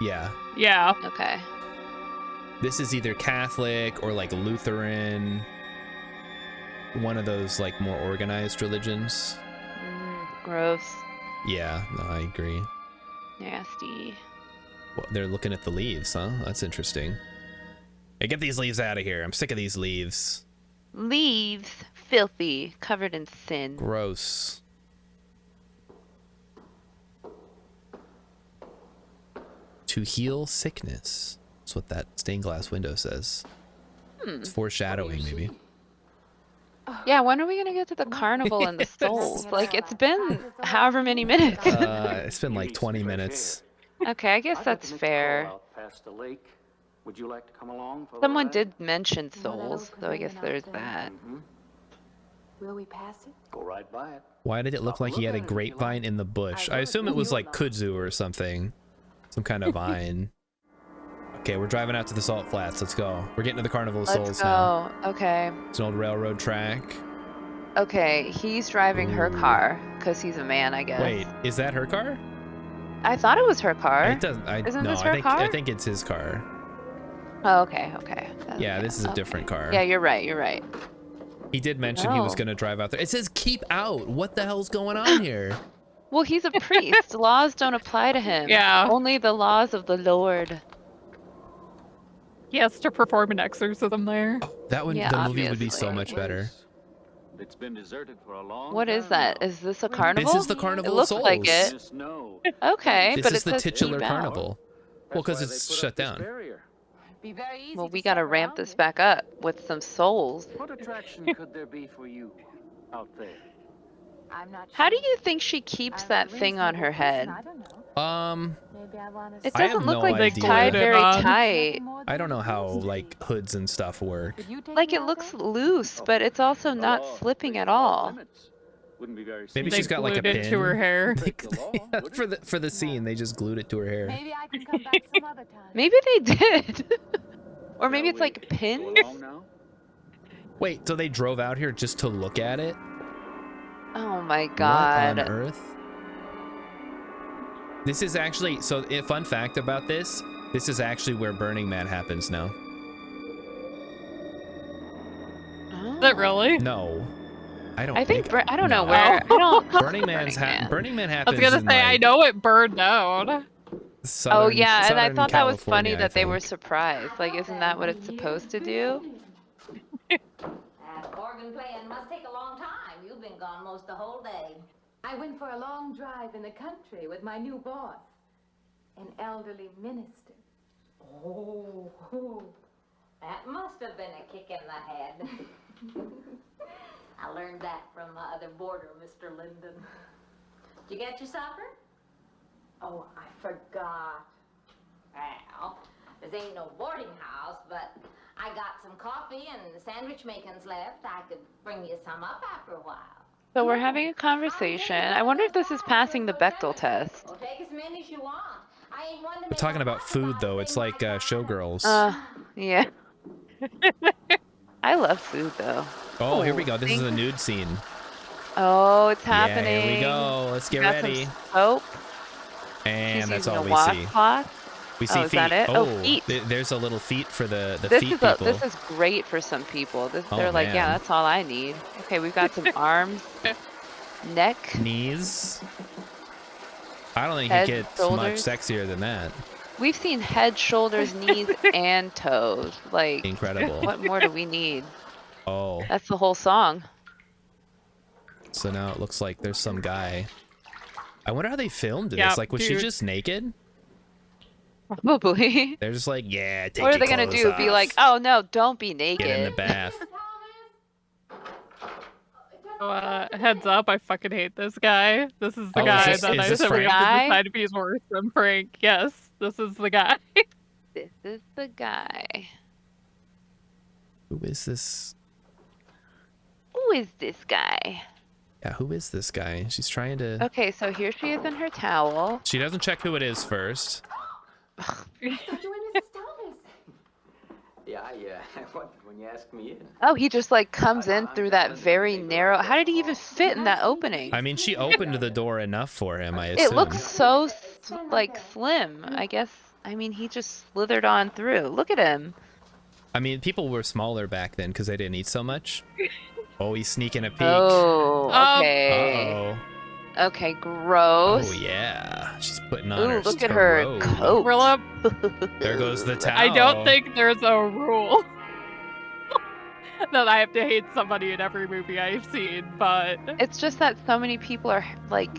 Yeah. Yeah. Okay. This is either Catholic or like Lutheran. One of those like more organized religions. Gross. Yeah, no, I agree. Nasty. Well, they're looking at the leaves, huh? That's interesting. Hey, get these leaves out of here. I'm sick of these leaves. Leaves. Filthy. Covered in sin. Gross. To heal sickness. That's what that stained glass window says. It's foreshadowing, maybe. Yeah, when are we gonna get to the carnival and the souls? Like, it's been however many minutes. It's been like 20 minutes. Okay, I guess I've got that's the next fair. call out past the lake. Would you like to come along for the Someone ride? did mention that'll souls, come so I in guess and there's out there. that. Mhm. Will we pass it? Go right by it. Why did it look like he had a Look at it if you grapevine like. in the bush? I I will assume if it was you like like. kudzu or something. Some kind of vine. Okay, we're driving out to the salt flats. Let's go. We're getting to the Carnival of Let's Souls now. go. Okay. It's an old railroad track. Okay, he's driving her Ooh. car because he's a man, I guess. Wait, is that her car? I thought it was her car. It doesn't. Isn't No, this her I car? think it's his car. Oh, okay. Yeah, Okay, this is a okay. different car. Yeah, you're right. You're right. He did mention he was Oh. going to drive out there. It says keep out. What the hell's going on here? Well, he's a priest. Laws don't apply to him. Yeah. Only the laws of the Lord. He has to perform an exorcism there. That would Yeah, the movie would be so obviously. much better. It's been deserted for a long What time is that? now. Is this a carnival? This is the Carnival It of looks Souls. like it. Just know. Okay, This but is it the says titular keep out. carnival. Well, That's 'cause why it's they put shut up this down. barrier. Be very easy Well, to we gotta step ramp around this it. back up with some souls. What attraction could there be for you out there? I'm not How do sure. you think she keeps I'm a that thing on her reasonable head? person, I don't know. Maybe I wanna It I have doesn't look no like it's idea. tied They very glued it on. tight. I don't know how like hoods and stuff work. Would you take Like me it out looks there? loose, but it's also The not law slipping places at off all. limits. Wouldn't be very Maybe They she's got like a glued it to her pin. hair. Break the law, Yeah, would it? for the scene, they just glued it to her hair. Maybe I can come back some other time. Maybe they did. Or maybe Shall it's like we pins. go along now? Wait, so they drove out here just to look at it? Oh my What god. on earth? This is actually, so a fun fact about this is actually where Burning Man happens now. it really? No, I don't I think I don't know no. where. I don't. Burning Man I happens was gonna in say I like know it burned down. Oh yeah, and I Southern thought that was funny California, I that they were think. surprised. Like, isn't that what it's supposed to do? That organ playing must take a long time. You've been gone most the whole day. I went for a long drive in the country with my new boss, an elderly minister. Oh, that must have been a kick in the head. I learned that from my other boarder, Mr. Linden. Did you get your supper? Oh, I forgot. Well, this ain't no boarding house, but I got some coffee and sandwich makings left. I could bring you some up after a while. So we're having a conversation. I wonder if this is passing the Bechdel test. Well, take as many as you want. I ain't one to We're make talking a about fuss food it, though. It's like Showgirls. Yeah. I love food though. Oh, here we go. This is thank- a nude scene. Oh, it's Yeah, happening. here we go. Let's get Got some ready. soap. And She's that's using all a we see. washcloth. We see Oh, feet. is that it? Oh, feet. There's a little feet for the This feet is people. this is great for some people. Oh, They're like, yeah, man. that's all I need. Okay, we've got some arms, neck, Knees. I don't think Head, it gets shoulders. much sexier than that. We've seen head, shoulders, knees, and toes. Like, Incredible. what more do we need? Oh, That's the whole song. so now it looks like there's some guy. I wonder how they filmed this. Yeah, Like, was she dude. just naked? Probably. They're just like, yeah, take What are your they gonna clothes do? Be off. like, oh no, don't be Get in the naked. bath. Heads up, I fucking hate this guy. This is the Oh, guy is that I this said we Frank? have to Guy? decide if he's worse than Frank. Yes, this is the guy. This is the guy. Who is this? Who is this guy? Yeah, who is this guy? She's trying to. Okay, so here she is in her towel. She doesn't check who it is first. I thought you were Mrs. Thomas. Yeah, I wondered when you asked me in. Oh, he just like comes in through that very narrow. How did he even fit in that opening? I mean, she opened the door enough for him, I assume. It looks so like slim. I guess. I mean, he just slithered on through. Look at him. I mean, people were smaller back then because they didn't eat so much. Oh, he's sneaking a peek. Oh, okay. Uh-oh. Okay, gross. Oh, yeah. She's putting on Ooh, her look at her robe. coat. Rilla, There goes the towel. I don't think there's a rule that I have to hate somebody in every movie I've seen, but It's just that so many people are like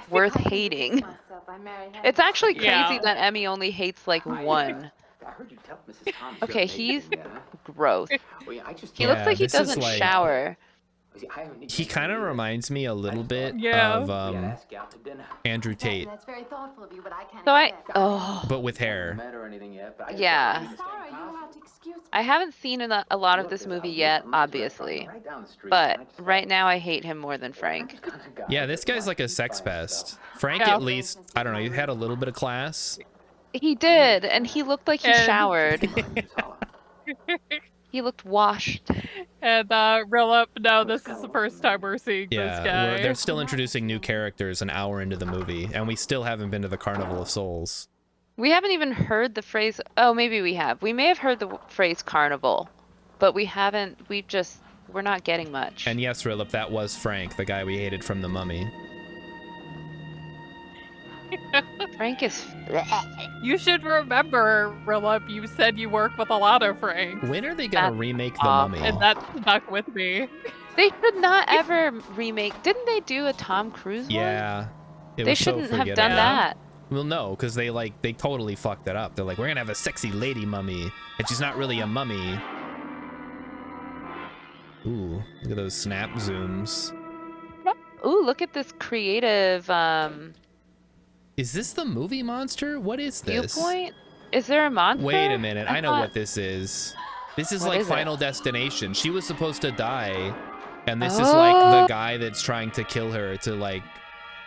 worth hating. I married him. It's actually crazy Yeah. that Emmy only hates like one. I heard you tell Mrs. Thomas. Okay, he's gross. Oh, yeah, I just He looks like he this is doesn't like- shower. He kind of reminds me a little bit Yeah. of Andrew Tate, That's very thoughtful of you, but I can't So I accept. oh but with hair. met or anything yet, but I just Yeah. thought maybe the Sarah, same you house. have to excuse me. I haven't seen a lot of this movie yet, obviously. Right down the street, But and I just right thought, now I hate him more than Frank. kind of guy Yeah, this that guy's like a likes sex to buy pest. stuff. Frank, Yeah. at least, I don't know, he had a little bit of class. He did, and he looked like he And- showered. He looked washed. and Rilla, no, this is the first time we're seeing this Yeah, guy. they're still introducing new characters an hour into the movie, and we still haven't been to the Carnival of Souls. We haven't even heard the phrase. Oh, maybe we have. We may have heard the phrase carnival, but we haven't. We're not getting much. And yes, Rilip, that was Frank, the guy we hated from The Mummy. Frank is. You should remember, Rilla, you said you work with a lot of Franks, When are they gonna That's remake The awful. Mummy? and that stuck with me. They should not ever remake. Didn't they do a Tom Cruise one? Yeah. It They was so shouldn't have done forgettable. that. Well, no, because they totally fucked it up. They're like, we're gonna have a sexy lady mummy, and she's not really a mummy. Ooh, look at those snap zooms. Ooh, look at this creative Is this the movie monster? What is this? viewpoint. Is there a monster? Wait a minute, I know thought- what this is. This is What like is it? Final Destination. She was supposed to die, and this is like the Oh. guy that's trying to kill her to like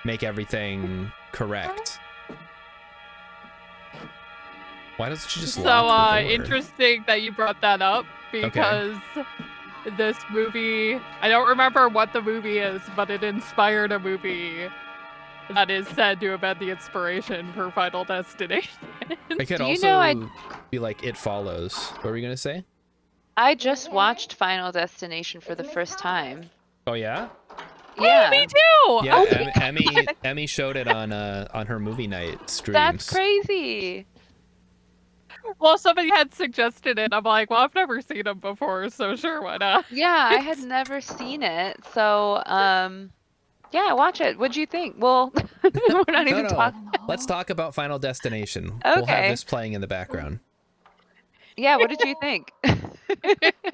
make everything correct. Why doesn't she just So, lock the door? interesting that you brought that up because this movie, I don't remember what the movie is, but it inspired a movie that is said to have been the inspiration for Final Destination. It could Do you also know be like It Follows. What were you gonna say? I just watched Final Destination for the first time. Oh yeah? Yeah. Me too. Yeah, Oh Emmy showed it on her movie night streams. That's crazy. Well, somebody had suggested it. I'm like, well, I've never seen them before, so sure, why not? Yeah, I had never seen it. So, yeah, watch it. What'd you think? Well, we're not even talking. Let's talk about Final Destination. We'll have Okay. this playing in the background. Yeah, what did you think? You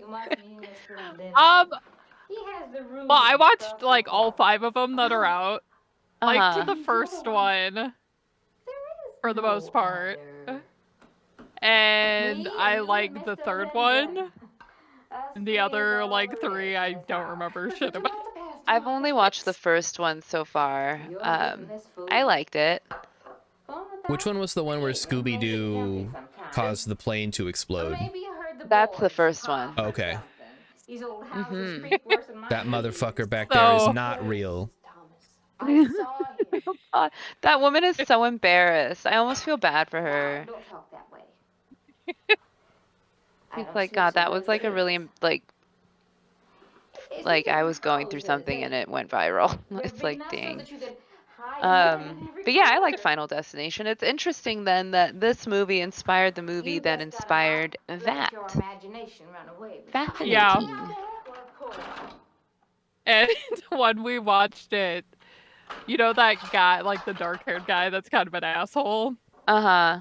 must be Mr. Lincoln. He has the room. Well, I watched like all 5 of them that are out. Liked Uh-huh. the first one for the most part, and I like the third one. And the other like 3, I don't remember shit about. I've only watched the first one so far. I liked it. Which one was the one where Scooby-Doo caused the plane to explode? That's the first one. Okay. Mm-hmm. That motherfucker back there is not real. God, that woman is so embarrassed. I almost feel bad for her. Don't talk that way. It's like, God, that was like a really like I was going through something and it went viral. It's like, dang. But yeah, I liked Final Destination. It's interesting then that this movie inspired the movie that inspired that. Fascinating. Yeah. And when we watched it, you know that guy, like the dark-haired guy that's kind of an asshole? Uh-huh.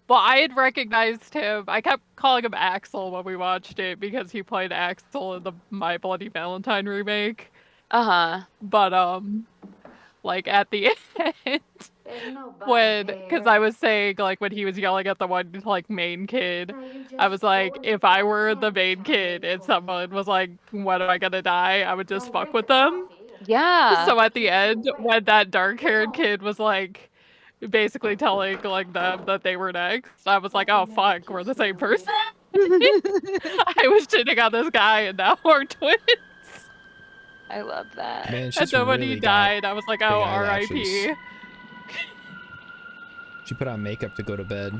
Well, I had recognized him. I kept calling him Axel when we watched it because he played Axel in the My Bloody Valentine remake. Uh-huh. But, like, at the end, because I was saying, like, when he was yelling at the one, like, main kid, I was like, if I were the main kid and someone was like, when am I gonna die? I would just fuck with them. Yeah. So at the end, when that dark-haired kid was like, basically telling like them that they were next, I was like, oh fuck, we're the same person. I was shitting on this guy and now we're twins. I love that. Man, And she's then when really he got died, I was like, big oh, eyelashes. R.I.P. She put on makeup to go to bed.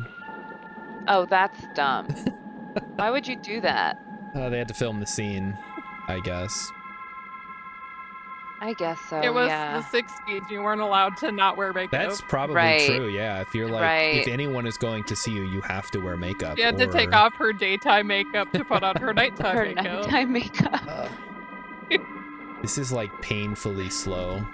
Oh, that's dumb. Why would you do that? They had to film the scene, I guess. I guess so, It was yeah. the 60s. You weren't allowed to not wear makeup. That's probably Right. true, yeah. If you're like, Right. if anyone is going to see you, you have to wear makeup. She had to take or- off her daytime makeup to put on her nighttime Her makeup. nighttime makeup. This is like painfully slow.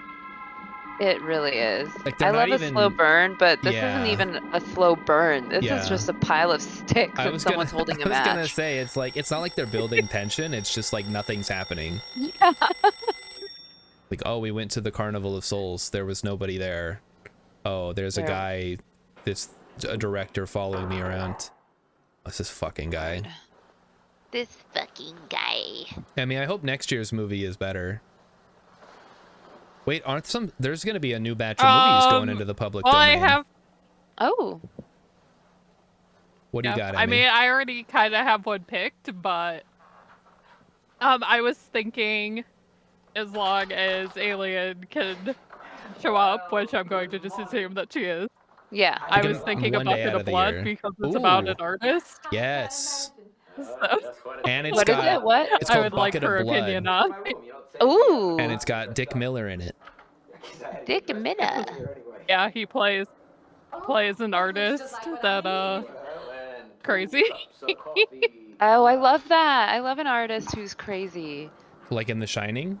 It really is. Like, they're I not love a slow even- burn, but this Yeah. isn't even a slow burn. This Yeah. is just a pile of sticks I and was someone's gonna, holding a I was gonna match. say, it's like, it's not like they're building tension, it's just like nothing's happening. Yeah. Like, oh, we went to the Carnival of Souls, there was nobody there. Oh, there's a Yeah. guy, a director following me around. What's this fucking guy? This fucking guy. I mean, I hope next year's movie is better. Wait, there's gonna be a new batch of movies going into the public Well, domain. I have. Oh. What do you Yeah, got, I Emmy? mean, I already kind of have one picked, but I was thinking, as long as Alien can show up, which I'm going to just assume that she is. Yeah. I Like was thinking a one day bucket out of of the blood year. because it's about Ooh. an artist. Yes. So And it's What is got it? What? it's I called would like Bucket her of Blood. opinion on. Ooh. And it's got Dick Miller in it. Dick and Minna. Yeah, he plays an artist that crazy. Oh, I love that. I love an artist who's crazy. Like in The Shining?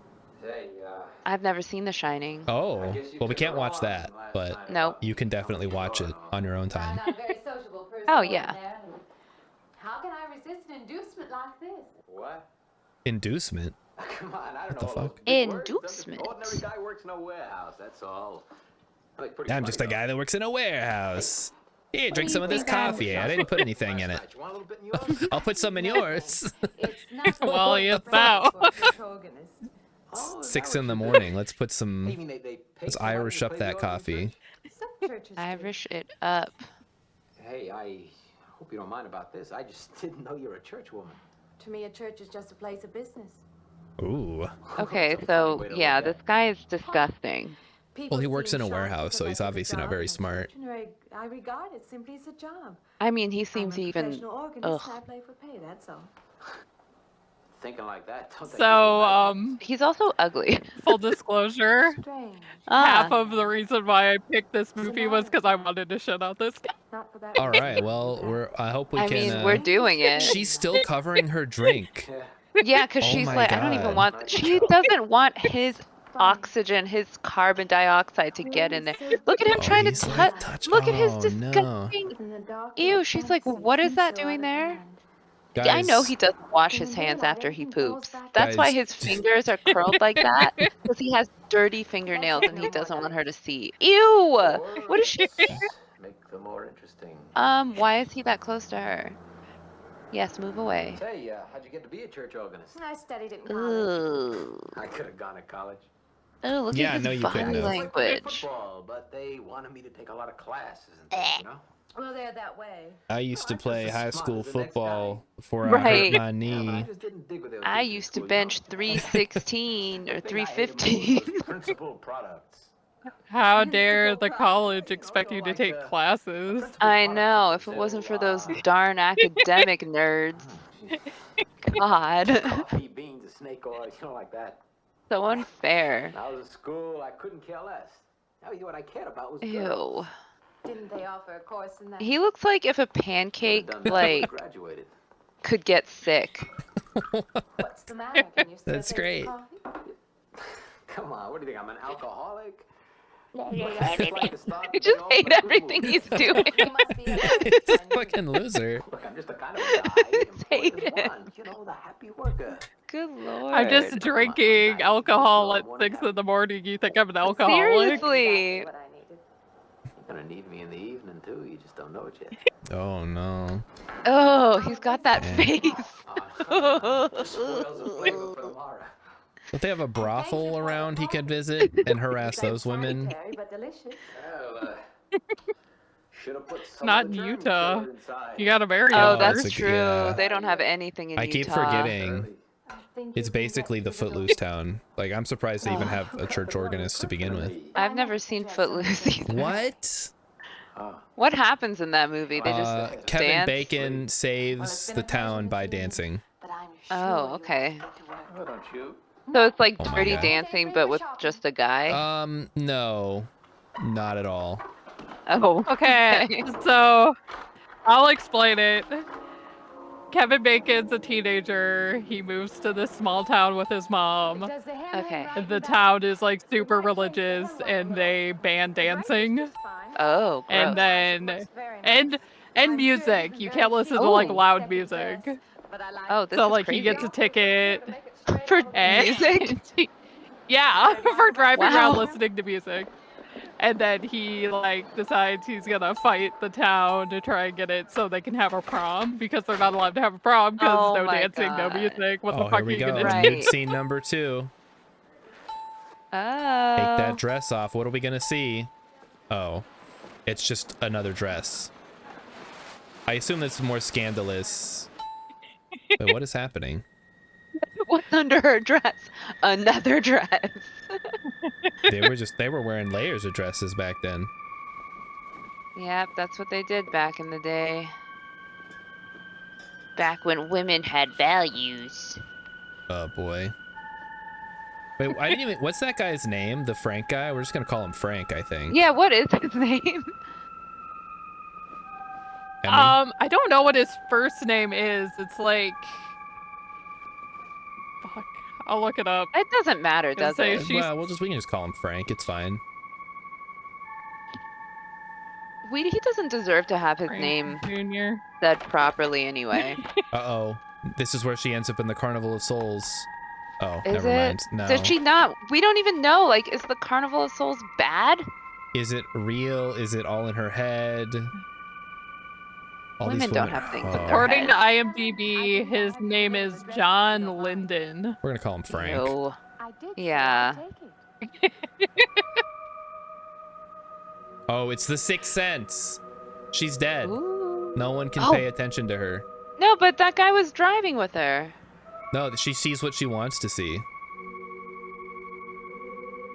I've never seen The Shining. Oh, well, we can't watch that, but Nope. you can definitely watch it on your own time. I'm not a very sociable person. Oh, over yeah. there. How can I resist an inducement like this? What? Inducement? Come on, I don't What the know. fuck? Inducement. Ordinary guy works in a warehouse, that's all. Like, pretty I'm just a funny, guy that works in a warehouse. Here, drink do some you of this think I'm- coffee. I didn't put anything in it. though. You want a little bit in yours? I'll put some in yours. It's not the Well, point yes, of now. protagonist. Oh, is 6 that in what the you do? morning. Let's put You some. mean they pay Let's somebody to Irish up play that the organ in coffee. church? Some churches do. Irish it up. Hey, I hope you don't mind about this. I just didn't know you're a church woman. To me, a church is just a place of business. Ooh. Okay, That's a funny so way to yeah, look at this guy is disgusting. People he works seem in a shocked warehouse, to so he's select a obviously not job, very and smart. unfortunately, I regard it simply as a job. I mean, he I'm seems a even. professional organist. I Ugh. play for pay. That's all. Thinking like that, don't they give you So, nightmares? He's also ugly. full disclosure, Strange. half Ah. of the reason why I picked this movie was because I wanted to shit out this guy. Not for that All reason, right, well, I hope we I can. mean, we're doing it. She's still covering her drink. Yeah. Yeah, because Oh she's my like, I don't even God. want. She doesn't want his oxygen, his carbon dioxide to get in there. Look at him Oh, trying to he's like touch. Look at his oh no. disgusting. Ew. She's like, what is that doing there? I know Guys, he doesn't wash his hands after he poops. That's why his fingers are curled like that, because he has dirty fingernails and he doesn't want her to see. Ew! What is she? Make them more interesting. Why is he that close to her? Yes, move away. Say, how'd you get to be a church organist? I studied it in college. Ooh. I could have gone to college. Oh, look Yeah, at no, his you couldn't body have. I played language. football, but they wanted me to take a lot of classes and things, you know? Well, they're that way. I used to I'm just play as high smart school as the next football before I Right. hurt my Yeah, but I knee. just didn't dig what they were I teaching in used to school, bench you know? 316 or The thing I hated most 315. was principal products. How dare the college expect you to take classes? I know, if it wasn't for those darn academic nerds. God. Coffee, beans, snake oil, you know, like that. So unfair. When I was at school, I couldn't care less. Now, what I cared about was Ew. girls. Didn't they offer a course in that? He looks like if a Could've pancake, done that when I like, graduated. could get sick. What's the matter? Can you still That's taste great. the coffee? Come on, what do you think? I'm an alcoholic? I just hate everything he's doing. You must be It's a fucking loser. Look, I'm just the kind of a guy. just hate employed as it. one, you know, the happy worker. Good lord. I'm just drinking alcohol at 6 in the morning. You think I'm an alcoholic? Seriously. What I needed. You're gonna need me in the evening too. You just don't know it yet. Oh no. Oh, he's got that Yeah. face. Just spoils the flavor for tomorrow. Don't they have a brothel around he could visit and harass those women? Sanitary, but delicious. Well, should have put some Not of in the germ Utah. killer inside. You gotta marry Oh, Oh, that's it's a- true. yeah. They don't have anything in I Utah. keep forgetting. Early. I think It's you can basically get the through Footloose town. Like, I'm surprised they even have a church organist to begin with. I've never seen Footloose either. What? What happens in that movie? They just Kevin dance? Bacon saves the town by dancing. But I'm Oh, sure okay. Why don't you? So it's like Oh my Dirty God. Dancing, but with just a guy. No, not at all. Oh. Okay, so I'll explain it. Kevin Bacon's a teenager. He moves to this small town with his mom. Does the hammer Okay. right The in town is like super religious and they ban dancing Oh, gross. and then and music. You can't listen to like Ooh. loud music. Oh, this So is like crazy. he gets a ticket For and music? yeah, for driving around Wow. listening to music. And then he like decides he's gonna fight the town to try and get it so they can have a prom because they're not allowed to have a prom because Oh no my dancing, no God. music. What the Oh, fuck here are we you go. gonna Right. Nude scene number 2. Oh. Take that dress off. What are we gonna see? Oh, it's just another dress. I assume this is more scandalous. Wait, what is happening? What's under her dress? Another dress. They were wearing layers of dresses back then. Yep, that's what they did back in the day. Back when women had values. Oh boy. Wait, I didn't even. What's that guy's name? The Frank guy? We're just gonna call him Frank, I think. Yeah, what is his name? Emmy? I don't know what his first name is. It's like fuck. I'll look it up. It doesn't matter, Gonna does say it? she's- Well, we can just call him Frank. It's fine. He doesn't deserve to have his Frank name Jr. said properly anyway. Uh-oh. This is where she ends up in the Carnival of Souls. Oh, Is never it? mind. No. Did she not? We don't even know. Like, is the Carnival of Souls bad? Is it real? Is it all in her head? All Women these don't women- have things in their According to head. IMDb, his name is John Linden. We're gonna call him Frank. Ew. I did. Yeah. Take it. Oh, it's the Sixth Sense. She's dead. Ooh. No one can Oh. pay attention to her. No, but that guy was driving with her. No, she sees what she wants to see.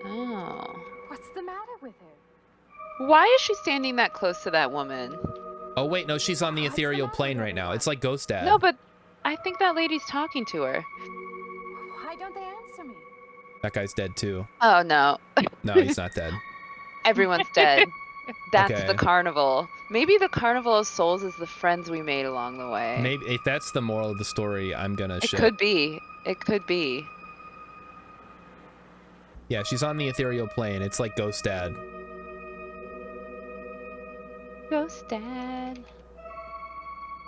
Oh. What's the matter? with her? Why is she standing that close to that woman? Oh wait, no, she's on the ethereal plane right now. It's like Ghost Dad. No, but I think that lady's talking to her. Why don't they answer me? That guy's dead too. Oh no. No, he's not dead. Everyone's dead. That's Okay. the carnival. Maybe the carnival of souls is the friends we made along the way. Maybe if that's the moral of the story, I'm gonna It shit. could be. It could be. Yeah, she's on the ethereal plane. It's like Ghost Dad. Ghost Dad.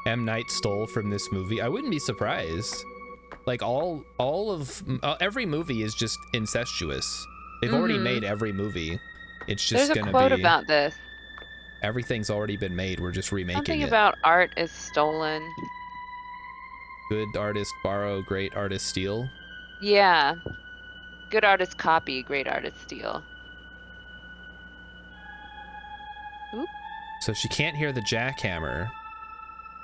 M. Night stole from this movie. I wouldn't be surprised. Like every movie is just incestuous. They've already made every movie. It's just There's a gonna quote be about this. everything's already been made. We're just remaking Something it. about art is stolen. Good artist borrow, great artist steal. Yeah. Good artist copy, great artist steal. Oop. So she can't hear the jackhammer.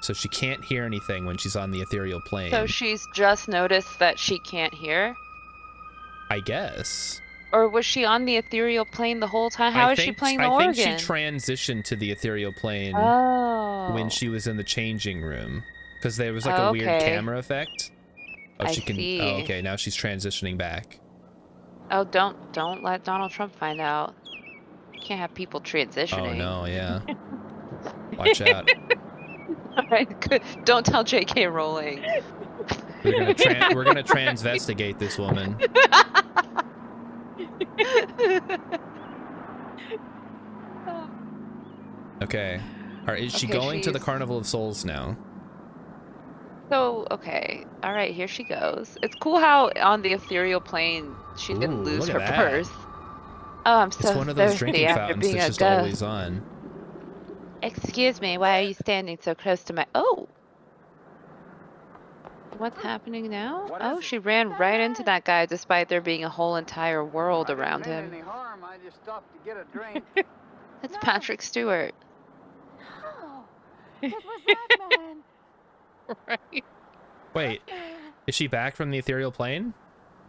So she can't hear anything when she's on the ethereal plane. So she's just noticed that she can't hear? I guess. Or was she on the ethereal plane the whole time? How is she playing the organ? I think she transitioned to the ethereal plane when she was in the changing room. Because there was like a weird camera effect. Oh, she can. see. Oh, okay. Now she's transitioning back. Oh, don't let Donald Trump find out. Can't have people transitioning. Oh no, yeah. Watch out. Alright, good. Don't tell J.K. Rowling. We're gonna transvestigate this woman. Okay. Alright, is she going to the Carnival of Souls now? So, okay. Alright, here she goes. It's cool how on the ethereal plane she didn't lose her purse. Oh, I'm so It's one of those thirsty drinking after fountains being that's a just ghost. always on. Excuse me, why are you standing so close to my... Oh! What's happening now? Oh, she ran right into that guy despite there being a whole entire world around him. Any harm. I just stopped to get a drink. That's Patrick Stewart. Oh, it was that man. Right. Wait, is she back from the ethereal plane?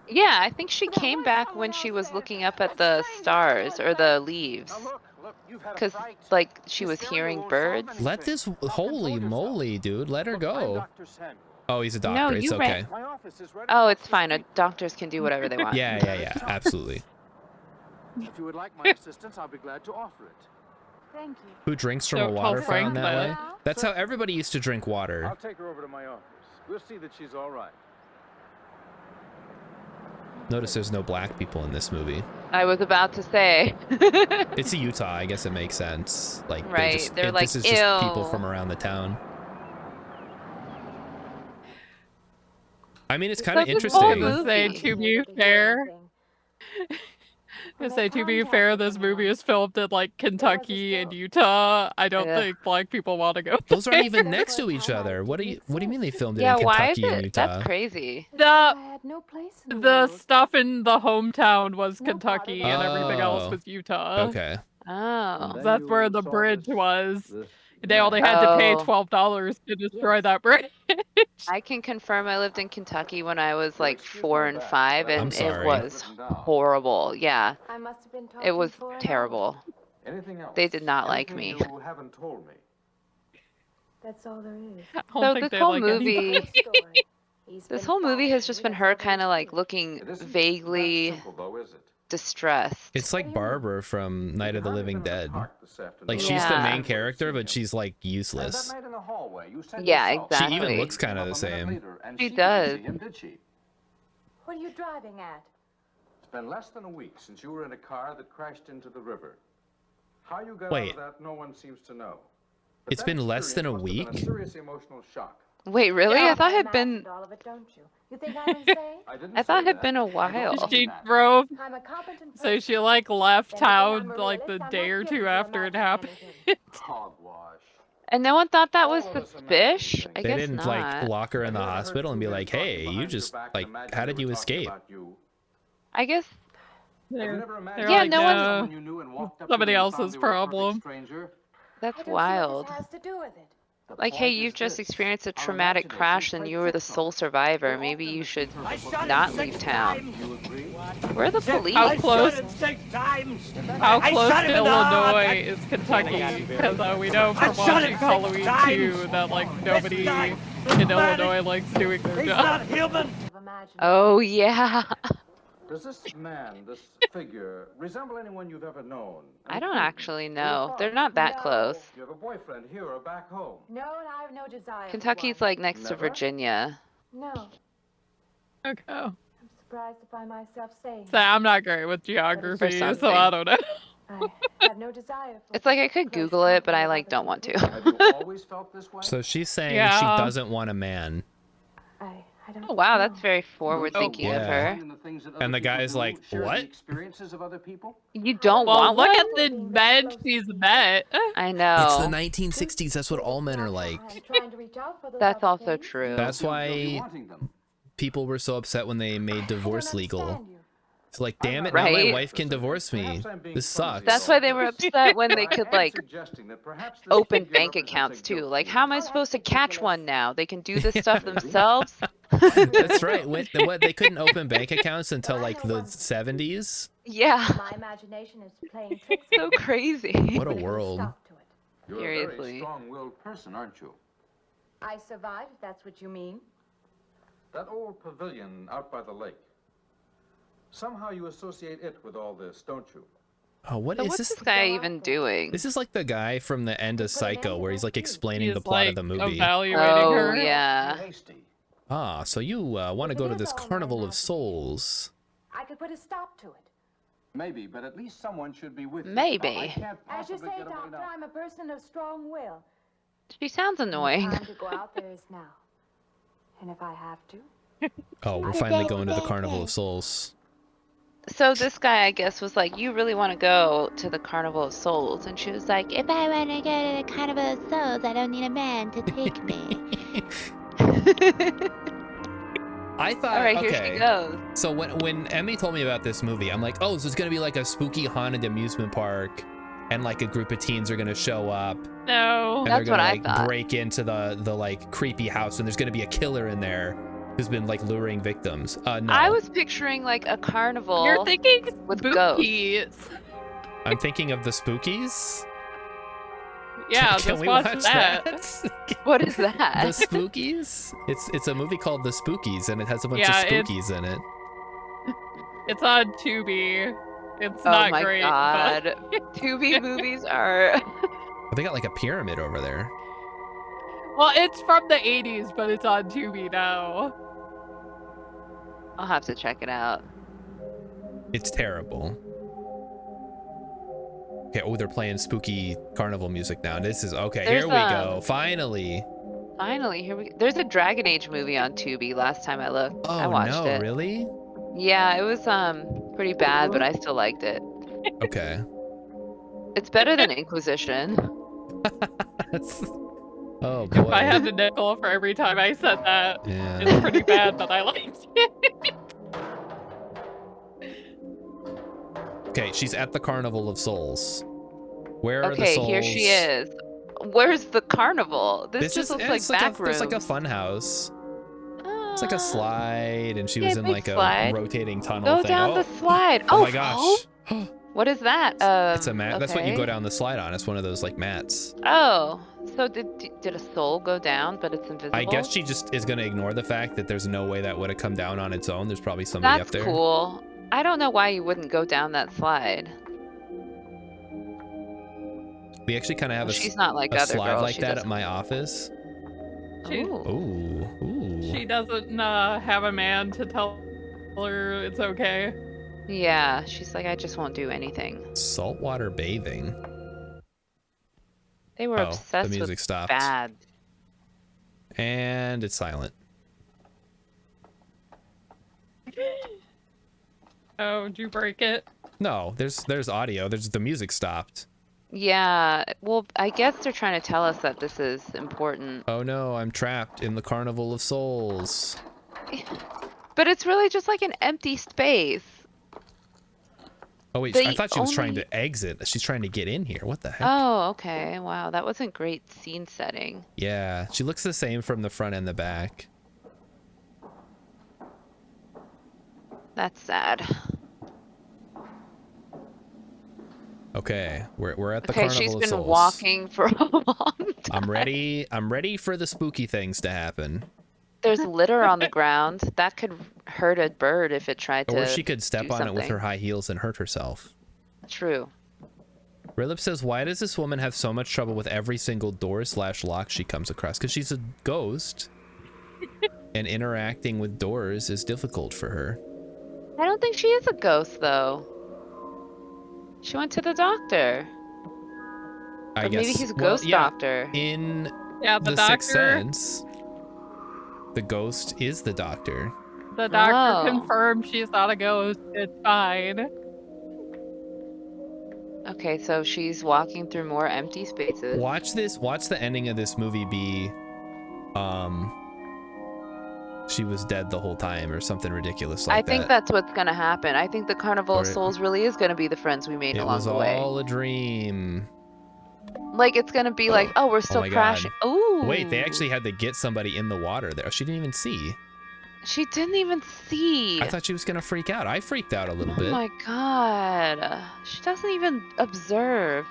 Yeah, I think she came back when she was looking up at the stars or the leaves. Because, like, she was hearing birds. Let this... Holy moly, dude. Let her go. Oh, he's a doctor. No, it's you okay. Oh, it's fine. Doctors can do whatever they want. Yeah. Absolutely. If you would like my assistance, I'll be glad to offer it. Thank you. Who drinks from a Don't tell water Frank fountain that way? that. That's how everybody used to drink water. I'll take her over to my office. We'll see that she's all right. Notice there's no black people in this movie. I was about to say. It's Utah. I guess it makes sense. Like, Right, they're like, this is just people ew. from around the town. I mean, it's kind of This whole interesting. movie. Say, to be fair, to be fair, this movie is filmed in like Kentucky and Utah. I don't Ugh. think black people want to go. Those aren't even next to each other. What do you mean they filmed it Yeah, in why is Kentucky and it? Utah? That's crazy. I The had no place in the world. stuff in the hometown was No part of Kentucky it. and everything else Oh. was Utah. Okay. Oh. That's where the bridge was. They only had to pay Oh. $12 to destroy that bridge. I can confirm I lived in Kentucky when I was like 4 and 5, I'm and it sorry. was horrible. Yeah, I must have been it was talking for an terrible. Anything else? They did not like me. Anything you haven't told me. That's all there is. I don't So think this they whole like movie, anybody. this whole movie has just been her kind of like looking It isn't vaguely that simple, though, is it? distressed. It's like Barbara from Night of the Living Dead. Like, she's the Yeah. main character, but she's like And useless. that night in the hallway, you said Yeah, yourself, exactly. She even "Well, looks kind of the up a minute same. later, and She didn't does. see him, did she? What are you driving at? It's been less than a week since you were in a car that crashed into the river. How you got Wait. out of that, no one seems to know. But It's that been less than a experience must have been week? a serious emotional shock. Wait, really? Yeah. I thought it had been. imagined all of it, don't you? You think I'm insane? didn't I thought say it had been a that. I don't while. mean She that. drove, I'm a competent so person. she like left Then again, town I'm a like the realist. I'm day not or given two to after it happened. imagining Hogwash. And no one thought that was All of us imagine suspicious? things. I They guess didn't not. like lock her in Have the you ever heard hospital and two be men like, talking hey, you behind your just back and like, imagine how they did you were talking escape? about you? I guess. Have you They're, never imagined they're Yeah, like, no one's- no. someone you knew and walked up to Somebody them and else's found they were a perfect problem. stranger? That's I don't see wild. what this has to do with it. Like, hey, you've just experienced a traumatic crash and you were the sole survivor. Maybe you should not leave town. Where are the police? How close to Illinois is Kentucky? Because we know from watching Halloween 2 that like nobody in Illinois likes doing their job. Oh yeah. Does this man, this figure, resemble anyone you've ever known? I don't actually know. They're not that close. Do you have a boyfriend here or back home? No, and I have no desire. Kentucky's like next to Never? Virginia. No. Okay. I'm surprised to find myself saying. So I'm not great with geography, so something. I don't know. I have no desire for. It's like I could Google it, but I like don't want to. Have you always felt this way? So she's saying Yeah. she doesn't want a man. I don't. Oh wow, that's very forward thinking of yeah. her. And the guy's like, what? Experiences of other people? You don't Well, want look one? at the men she's met. I know. It's the 1960s. That's what all men are like. I'm trying to reach out for those That's other also things. true. That's You'll be why wanting them. people were so upset when they made divorce legal. Understand you. It's like, damn it, now my Right? wife can divorce me. This sucks. That's why they were upset when they I could am like suggesting that perhaps this open figure bank represents accounts a too. guilt Like, for how you. am I supposed to catch one now? They can do this stuff themselves. That's right. What they couldn't open bank accounts until like the 70s. Yeah. My imagination is playing tricks. So crazy. What a Put world. stop to it. You're a very Seriously. strong-willed person, aren't you? I survived, if that's what you mean. That old pavilion out by the lake. Somehow you associate it with all this, don't you? Oh, what So is what's this? this guy even doing? This is like the guy from the end of Psycho where he's like explaining He's the plot like of the movie. evaluating Oh her. yeah. Hasty. Ah, so you want to go to this Carnival of Souls. I could put a stop to it. Maybe, but at least someone should be with you. Maybe. I can't As you possibly say, get away Doctor, now. I'm a person of strong will. She sounds annoying. Time to go out there is now. And if I have to. Oh, we're finally going to the Carnival of Souls. So this guy, I guess, was like, you really want to go to the Carnival of Souls? And she was like, if I want to go to the Carnival of Souls, I don't need a man to take me. I thought, All right, here okay. she goes. So when Emmy told me about this movie, I'm like, oh, so it's gonna be like a spooky haunted amusement park, and like a group of teens are gonna show up, No. and That's they're gonna what I like thought. break into the like creepy house, and there's gonna be a killer in there who's been like luring victims. No, I was picturing like a carnival. You're thinking with spookies. I'm thinking of the Spookies. Yeah, Can just we watch watch that. What is The that? Spookies? It's a movie called The Spookies, and it has a bunch Yeah, of it's- spookies in it. It's on Tubi. It's Oh not my great. god. Tubi movies are. Oh, they got like a pyramid over there. Well, it's from the 80s, but it's on Tubi now. I'll have to check it out. It's terrible. Okay, oh, they're playing spooky carnival music now. This is okay. There's, Here we go. Finally. Finally, here we go. There's a Dragon Age movie on Tubi last time I looked. Oh I watched no, it. really? Yeah, it was pretty bad, but I still liked it. Okay. It's better than Inquisition. That's... Oh If I boy. had the nickel for every time I said that, Yeah. it's pretty bad, but I liked it. Okay, she's at the Carnival of Souls. Where are the Okay, souls? here she is. Where's the carnival? This just looks like it's back there's like a rooms. fun house. It's like a slide, and she yeah, was in big like slide. a rotating tunnel Go thing. down Oh, the slide. oh Oh, my gosh. What is that? It's a mat. That's what you go okay. down the slide on. It's one of those like mats. Oh, so did a soul go down, but it's invisible? I guess she just is gonna ignore the fact that there's no way that would have come down on its own. There's probably somebody That's up there. cool. I don't know why you wouldn't go down that slide. We actually kind of have Well, a, she's not like a other slide girls. like She that at doesn't- my office. She, Ooh. Ooh. she doesn't have a man to tell her it's okay. Yeah, she's like, I just won't do anything. Saltwater bathing. They were Oh, the obsessed music with stopped. bad. And it's silent. Oh, did you break it? No, there's audio. There's the music stopped. Yeah, well, I guess they're trying to tell us that this is important. Oh no, I'm trapped in the Carnival of Souls. But it's really just like an empty space. Oh wait, I thought she was trying to exit. She's trying to get in here. What the heck? Oh, okay. Wow, that wasn't great scene setting. Yeah, she looks the same from the front and the back. That's sad. Okay, we're at the Okay, Carnival she's of been Souls. walking for a long time. I'm ready for the spooky things to happen. There's litter on the ground. That could hurt a bird if it tried to. Or she could step do on it with something. her high heels and hurt herself. True. Rilip says, why does this woman have so much trouble with every single door/lock she comes across? Because she's a ghost. And interacting with doors is difficult for her. I don't think she is a ghost, though. She went to the doctor. I Or guess. maybe he's a ghost doctor. In the Sixth doctor. Sense, the ghost is the doctor. The doctor Oh. confirmed she's not a ghost. It's fine. Okay, so she's walking through more empty spaces. Watch the ending of this movie be, she was dead the whole time or something ridiculous like I that. think that's what's gonna happen. I think the Carnival Or of Souls really is gonna be the friends we made It along was the way. all a dream. Like it's gonna be like, oh, we're still my crashing. God. Ooh. Wait, they actually had to get somebody in the water there. She didn't even see. She didn't even see. I thought she was gonna freak out. I freaked out a little Oh bit. my god. She doesn't even observe.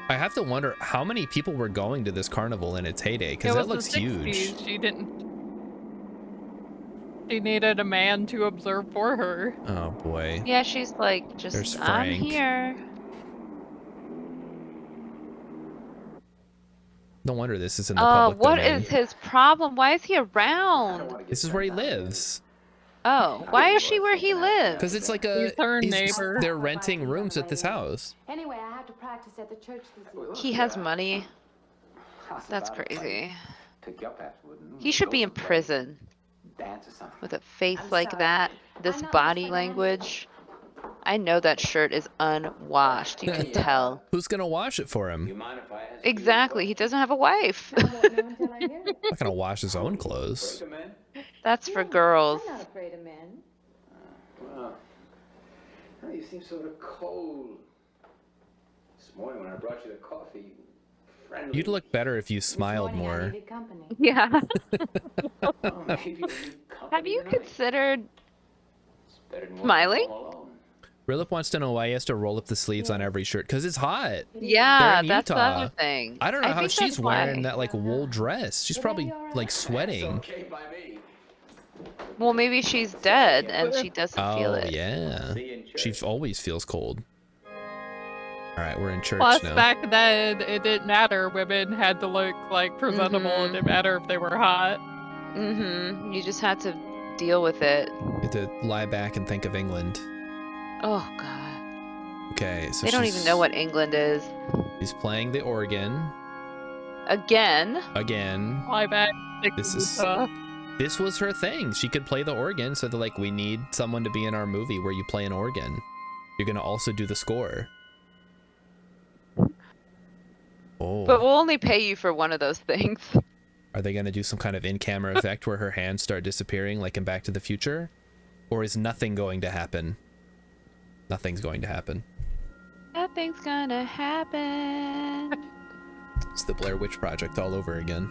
I have to wonder how many people were going to this carnival in its heyday, because It that was looks the huge. 60s. She didn't. She needed a man to observe for her. Oh boy. Yeah, she's like, just There's I'm Frank. here. No wonder this is in the public What domain. is his problem? Why is he around? This is where he lives. Oh, why is she where he lives? Because it's like He's her neighbor. they're renting rooms at this house. Anyway, I have to practice at the church this evening. He has money. That's crazy. He should be in prison. With a face like that, this body language. I know that shirt is unwashed. You can tell. Who's gonna wash it for him? Exactly. He doesn't have a wife. Not gonna wash his own clothes. That's for girls. I'm not afraid of men. Well, you seem sort of cold. This morning when I brought you the coffee, friendly. You'd look better if you smiled Morning, I more. needed company. Yeah. Oh, maybe you need company Have you tonight. considered It's better than smiling? working all alone. Rilip wants to know why he has to roll up the sleeves on every shirt. Because it's hot. Yeah, in that's the Utah. other thing. I don't know how think she's that's why. wearing that like wool dress. She's probably like sweating. Okay by me. Well, maybe she's dead and she doesn't feel Oh it. yeah. See you in church. She always feels cold. All right, we're in church Plus, now. back then, it didn't matter. Women had to look like presentable. It didn't matter if they were hot. Mm-hmm. You just had to deal with it. You have to lie back and think of England. Oh God. Okay, so They don't even know what England is. She's playing the organ Again. again. Lie back. This was her thing. She could play the organ, so they're like, we need someone to be in our movie where you play an organ. You're gonna also do the score. Oh. But we'll only pay you for one of those things. Are they gonna do some kind of in-camera effect where her hands start disappearing like in Back to the Future? Or is nothing going to happen? Nothing's going to happen. Nothing's gonna happen. It's the Blair Witch Project all over again.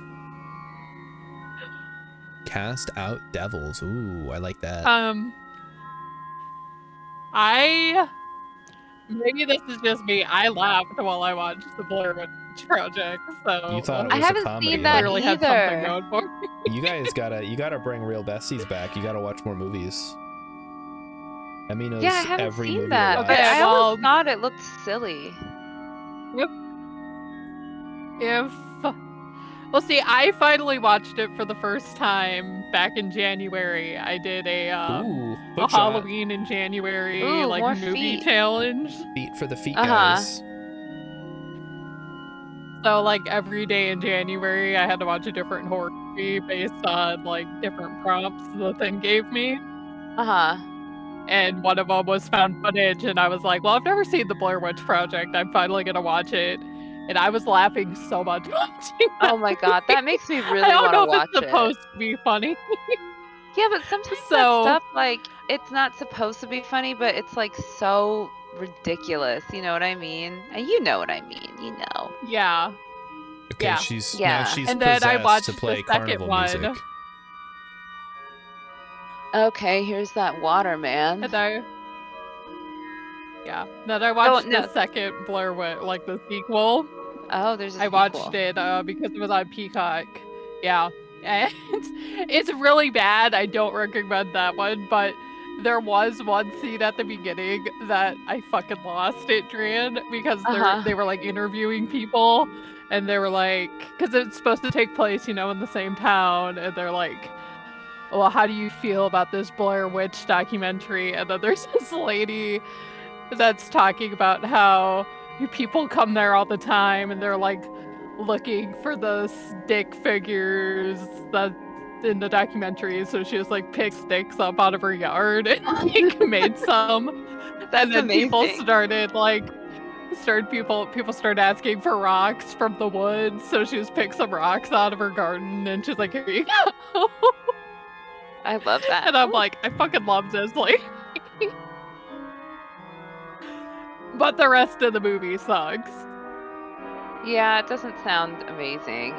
Cast out devils. Ooh, I like that. Maybe this is just me. I laughed while I watched the Blair Witch Project. So You thought it I was a haven't comedy. seen huh? that clearly had something either. going for me. You guys gotta bring real besties back. You gotta watch more movies. Emmy knows Yeah, I haven't every seen movie that, to but watch. Okay, I well- always thought it looked silly. Well, see, I finally watched it for the first time back in January. I did a Ooh, a hook shot. Halloween in January Ooh, more like movie feet. challenge. Feet for the feet, Uh-huh. guys. So like every day in January, I had to watch a different horror movie based on like different prompts the thing gave me. Uh-huh. And one of them was found footage, and I was like, well, I've never seen the Blair Witch Project. I'm finally gonna watch it. And I was laughing so much watching that. Oh my God, that makes me really I don't want know to if watch it's supposed to be funny. Yeah, but sometimes So- that stuff, like, it's not supposed to be funny, but it's like so ridiculous. You know what I mean? And you know what I mean. You know. Yeah. Okay, Yeah. she's Yeah. now she's And then I possessed watched to the play second carnival one. music. Okay, here's that water man. And I Then I Oh, watched no. the second Blair Witch, like the sequel. Oh, there's a I sequel. watched it because it was on Peacock. Yeah. And it's really bad. I don't recommend that one, but there was one scene at the beginning that I fucking lost it, Dran, because they were like interviewing people and they were like, because it's supposed to take place, in the same town, and they're like, well, how do you feel about this Blair Witch documentary? And then there's this lady that's talking about how people come there all the time and they're like looking for the stick figures that in the documentary. So she just like picked sticks up out of her yard and like made some. That's and then amazing. people started asking for rocks from the woods. So she just picked some rocks out of her garden and she's like, here you go. I love that. And I'm like, I fucking love this. Like, but the rest of the movie sucks. Yeah, it doesn't sound amazing.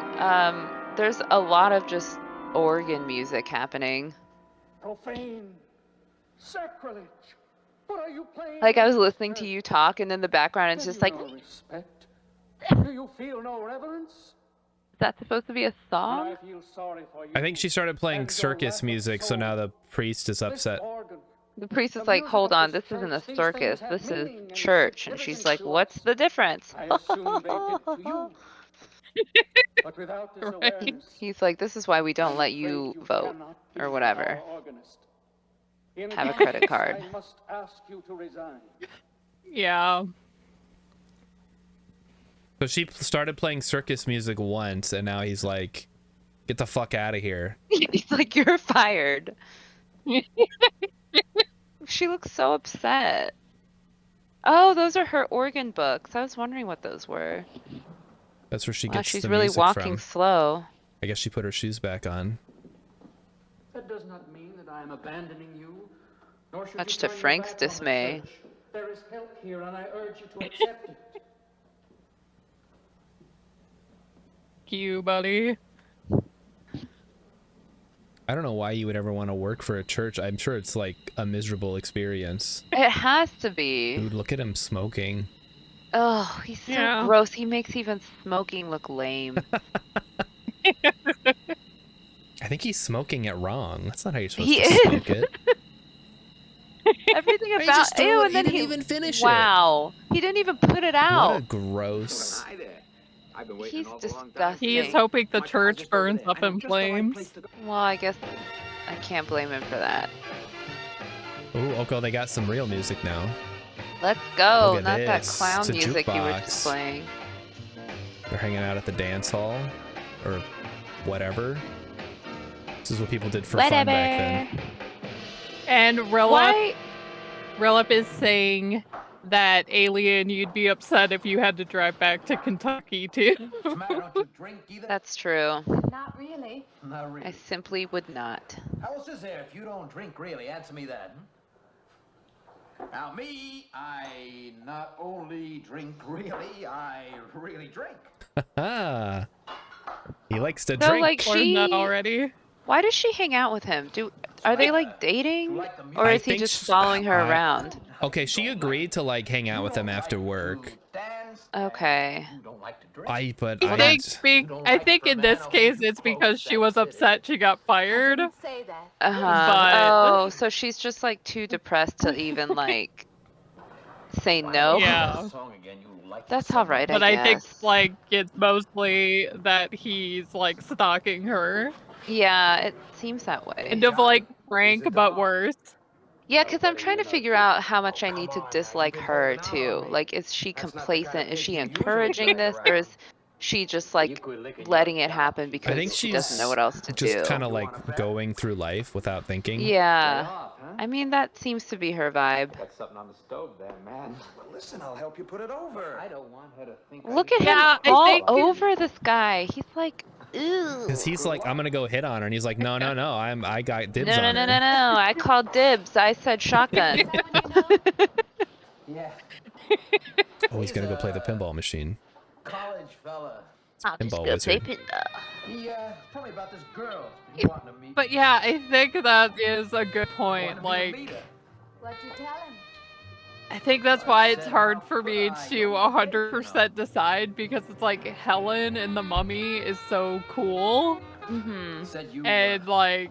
There's a lot of just organ music happening. Profane. Sacrilege. What are you playing? Like I was listening to you talk, and in the background it's just like. No respect? Do you feel no reverence? Is that supposed to be a song? I feel sorry for you. I think she started playing circus music, so now the priest is upset. The priest is like, hold on, this isn't a circus, this is church. And she's like, what's the difference? I assume they did to you. But without this awareness, He's like, this is why we don't let you vote or whatever. Have a credit card. I must ask you to resign. Yeah. So she started playing circus music once, and now he's like, get the fuck out of here. He's like, you're fired. She looks so upset. Oh, those are her organ books. I was wondering what those were. That's where she Wow, gets she's the really music walking from. slow. I guess she put her shoes back on. That does not mean that I am abandoning you. Nor should Much you to turn your Frank's back on the dismay. church. There is help here, and I urge you to accept it. You, buddy. I don't know why you would ever want to work for a church. I'm sure it's like a miserable experience. It has to be. Dude, look at him smoking. Oh, he's so gross. He makes even smoking look lame. I think he's smoking it wrong. That's not how you're supposed He to is. smoke it. Everything He about just threw ew, it- and then he didn't even finish it. Wow, he didn't even put it What out. a gross. He's disgusting. He's hoping the church burns up in flames. Well, I guess I can't blame him for that. Ooh, okay, they got some real music now. Let's go. Look at Not that this. clown It's a music you were jukebox. just playing. They're hanging out at the dance hall or whatever. This is what people did for fun back then. And Rilip is saying that Alien, you'd be upset if you had to drive back to Kentucky too. That's true. Not really. Not really. I simply would not. How else is there if you don't drink, really? Answer me that. Now, me, I not only drink really, I really drink. Ah, he likes to So, drink. like, Learned that already. Why does she hang out with him? Are they like dating, or I is he think just following her around? Okay, she agreed to like hang out with him after work. Okay. I think in this case it's because she was upset she got fired. Say that. Uh-huh. Oh, so she's just like too depressed to even like say no. Yeah. That's all right, But I I guess. think like it's mostly that he's like stalking her. Yeah, it seems that way. Kind of like Frank, but worse. Yeah, because I'm trying to figure out how much I need to dislike her too. Like, is she complacent? Is she encouraging this, or is she just like letting it happen I because think she she's doesn't know what else to do? just kind of like going through life without thinking. Yeah, I mean that seems to be her vibe. Got something on the stove there, man. Well, listen, I'll help you put it over. I don't want her to think. Look at Yeah, him I all think- over this guy. He's like, ew. Because he's like, I'm gonna go hit on her, and he's like, no, I got dibs No, on no, her. no, no, no. I called dibs. I said shotgun. Yeah. Oh, he's gonna go play the pinball machine. College fella. I'll just Pinball go play wizard. pinball. He told me about this girl he's been wanting to meet. But yeah, I think that is a good point. Wanted me to Like, meet her. What'd you tell him? I think that's why it's hard for me to 100% decide, because it's like Helen in The Mummy is so cool Mm-hmm. Said you and like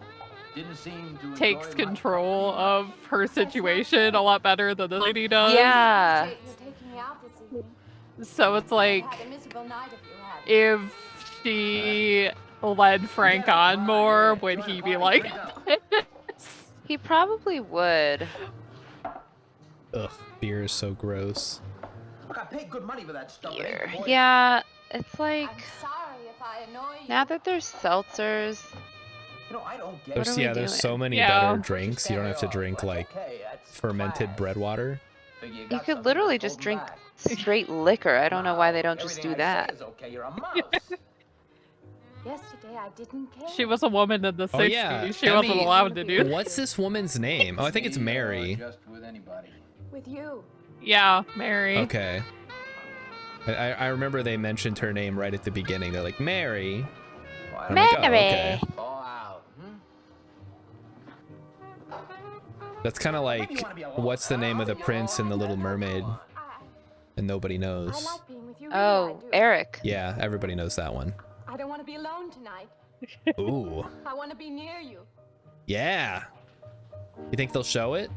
didn't seem to takes enjoy my control company of her situation a lot better than this lady does. Yeah. You're taking me out this evening. So it's like, I've had a miserable night if you have. if she led Frank on more, would he be like this? He probably would. Ugh, beer is so gross. Look, I paid good money for that stuff. It Beer. ain't poison. Yeah, it's like I'm sorry if I annoy you. now that there's seltzers. You know, I don't get There's are we there's so doing? many Yeah. better drinks. You don't have to drink like Okay, that's fermented fine. bread water. Figure You got could something literally that's just drink holding back. straight liquor. I don't know why they don't just Everything do I say that. is okay. You're a mouse. Yesterday I didn't care. She was a woman in the 60s. Oh yeah, She wasn't Emmy, allowed to do that. What's this woman's name? Oh, I think it's Mary. Just with anybody. with you. Yeah, Mary. Okay. I remember they mentioned her name right at the beginning. They're like, Mary. Why I'm don't like, oh, okay. you fall out? That's kind of like, you wanna be alone. what's the name of the prince in The Little Mermaid? I And nobody I knows. like being with you. Really, Oh, I do. Eric. Yeah, everybody knows that one. I don't want to be alone tonight. Ooh. I want to be near you. Yeah. You think they'll show it?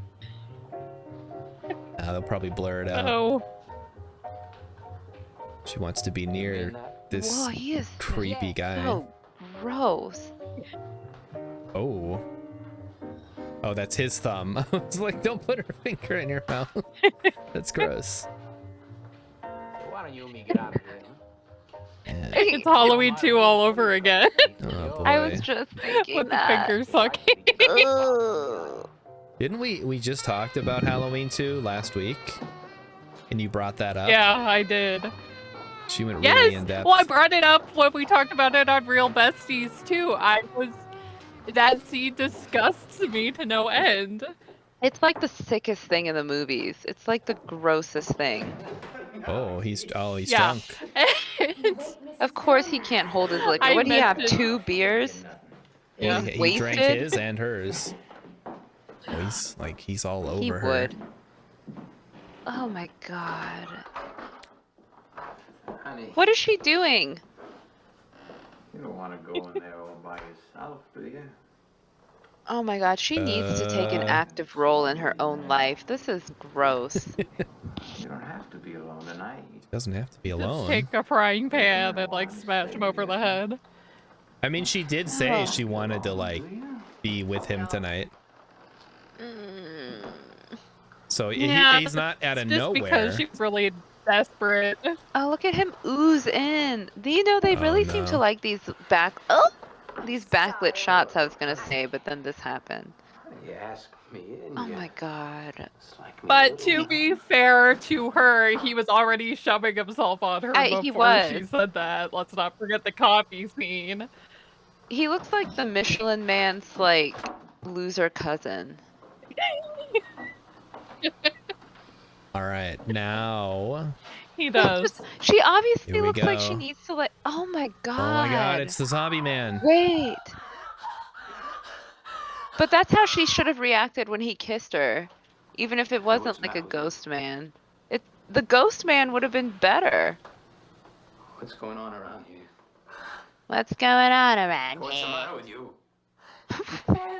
They'll probably blur it out. Oh, She wants to be near this Whoa, he is creepy guy. so gross. Oh. Oh, that's his thumb. I was like, don't put her finger in your mouth. That's gross. Why don't you and me get out of here? Yeah. it's Halloween 2 all over again. Oh, boy. I was just thinking With the that. finger sucking. Ugh. Didn't we just talked about Halloween 2 last week? And you brought that up? Yeah, I did. She went really in Yes. depth. Well, I brought it up when we talked about it on Real Besties too. That scene disgusts me to no end. It's like the sickest thing in the movies. It's like the grossest thing. Oh, he's Yeah. drunk. Of course he can't hold his liquor. I Would he have mentioned- 2 beers? Yeah. He drank Wasted? his and hers. Oh, he's all over He her. would. Oh my god. Honey, What is she doing? you don't want to go in there all by yourself, do you? Oh my god, she needs to take an active role in her own life. This is gross. You don't have to be alone tonight. Doesn't have to be Just alone. take a frying pan and like smash him over the head. I mean, she did say she wanted to like be with him tonight. So Yeah, he's not out of Just nowhere. because she's really desperate. Oh, look at him ooze in. You know, they Oh, really seem to no. like these backlit shots, I was gonna say, but then this happened. You ask me, and Oh my god. It's like me But little- to be fair to her, he was already shoving himself on her He before she was. said that. Let's not forget the coffee scene. He looks like the Michelin Man's, like, loser cousin. All right, now. He does. She obviously Here we looks like she go. needs to, like, oh my god. Oh my God, it's the zombie man. Wait. But that's how she should have reacted when he kissed her. Even if it wasn't what's like a the matter with ghost man. The ghost man would have been better. What's going on around here? What's going on around What's the here? matter with you?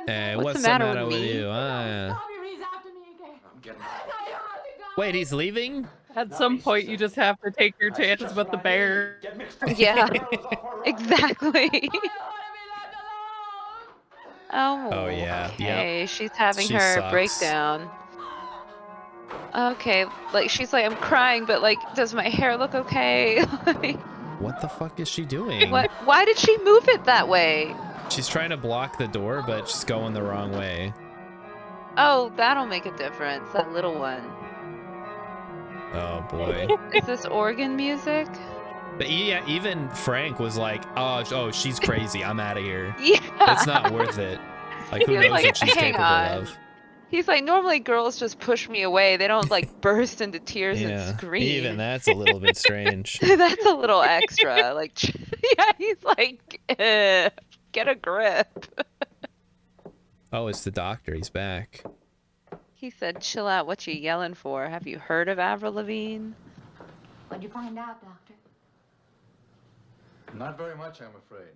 Hey, What's what's the the matter matter with with me? you? He's after me again. I'm getting Wait, he's leaving? At some point, you just have to take your chances with the bear. Get mixed up. Yeah. Exactly. Oh. Oh, yeah. Okay, she's having She her sucks. breakdown. Okay, like she's like, I'm crying, but like, does my hair look okay? Like, What the fuck is she doing? what? Why did she move it that way? She's trying to block the door, but she's going the wrong way. Oh, that'll make a difference. That little one. Oh boy. Is this organ music? But yeah, even Frank was like, oh, she's crazy. I'm out of here. Yeah. It's not worth it. Like, who He was knows like, what she's "Hang capable on." of? He's like, normally girls just push me away. They don't like burst into tears and Yeah, scream. even that's a little bit strange. That's a little extra. Like, yeah, he's like, get a grip. Oh, it's the doctor. He's back. He said, chill out. What you yelling for? Have you heard of Avril Lavigne? What'd you find out, Doctor? Not very much, I'm afraid.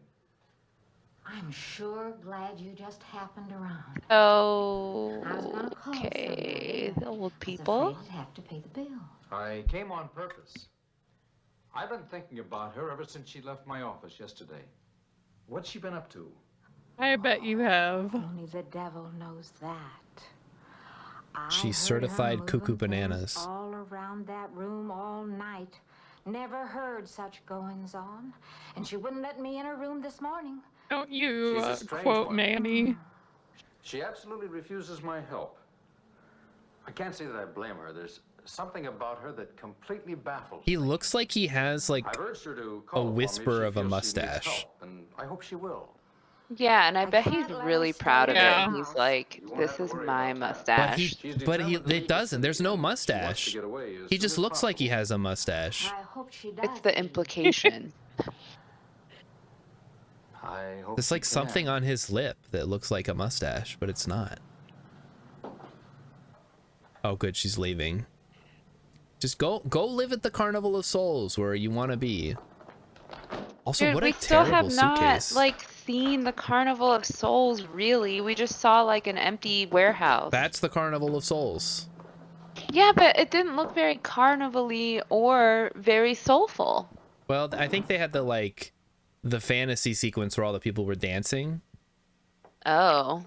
I'm sure glad you just happened around. Oh, I was gonna call okay. somebody, The old was people. afraid I'd have to pay the bill. I came on purpose. I've been thinking about her ever since she left my office yesterday. What's she been up to? I bet you have. Only the devil knows that. I She's heard her certified cuckoo moving things bananas. all around that room all night. Never heard such goings on. And she wouldn't let me in her room this morning. Don't you She's a strange quote one. Manny? She absolutely refuses my help. I can't say that I blame her. There's something about her that completely baffles He me. looks like he has like I've urged her to call upon me if whisper she of a feels she needs mustache. help, and I hope she will. Yeah, and I I bet can't he's let her really stay proud of in it. the Yeah. He's house. like, You won't this have to is worry my about that. But mustache. She's but he determined to it leave the doesn't. There's no city, and she wants to mustache. get away as He soon just as looks like he possible. has a mustache. I hope she does. It's the implication. I hope It's she like can. something on his lip that looks like a mustache, but it's not. Oh, good, she's leaving. Just go live at the Carnival of Souls where you want to be. Also, Dude, what we a still terrible have not suitcase. like seen the Carnival of Souls, really. We just saw like an empty warehouse. That's the Carnival of Souls. Yeah, but it didn't look very carnival-y or very soulful. Well, I think they had the fantasy sequence where all the people were dancing. Oh.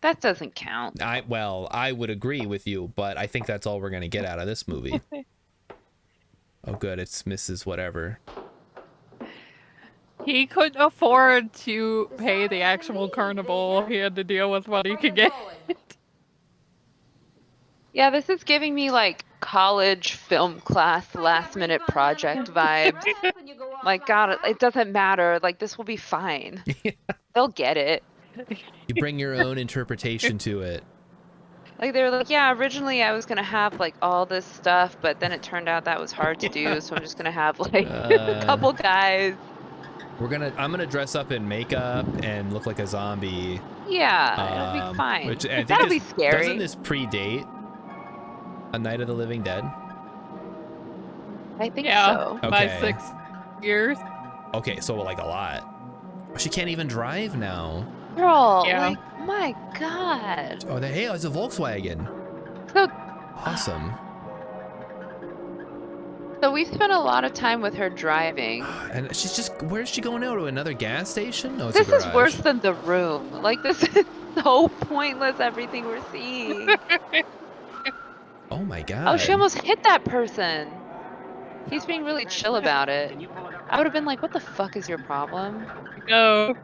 That doesn't count. I would agree with you, but I think that's all we're gonna get out of this movie. Oh, good, it's Mrs. Whatever. He couldn't afford to pay the actual carnival. He had to deal with what he could get. Yeah, this is giving me like college film class last-minute project vibes. Like, God, it doesn't matter. Like, this will be fine. They'll get it. You bring your own interpretation to it. Like, they were like, yeah, originally I was going to have, like, all this stuff, but then it turned out that was hard to do, so I'm just going to have, like, a couple guys. I'm gonna dress up in makeup and look like a zombie. Yeah, it'll be fine. Which I think That'll be scary. Doesn't this predate A Night of the Living Dead? I think Yeah, so. by Okay. 6 years. Okay, so like a lot. She can't even drive now. Girl, Yeah. like, my God. Oh, hey, it's a Volkswagen. So, Awesome. so we spent a lot of time with her driving. And she's just, where's she going now? To another gas station? No, it's This a is garage. worse than The Room. Like, this is so pointless, everything we're seeing. Oh my God. Oh, she almost hit that person. He's being really chill about it. I would have been like, what the fuck is your problem? No.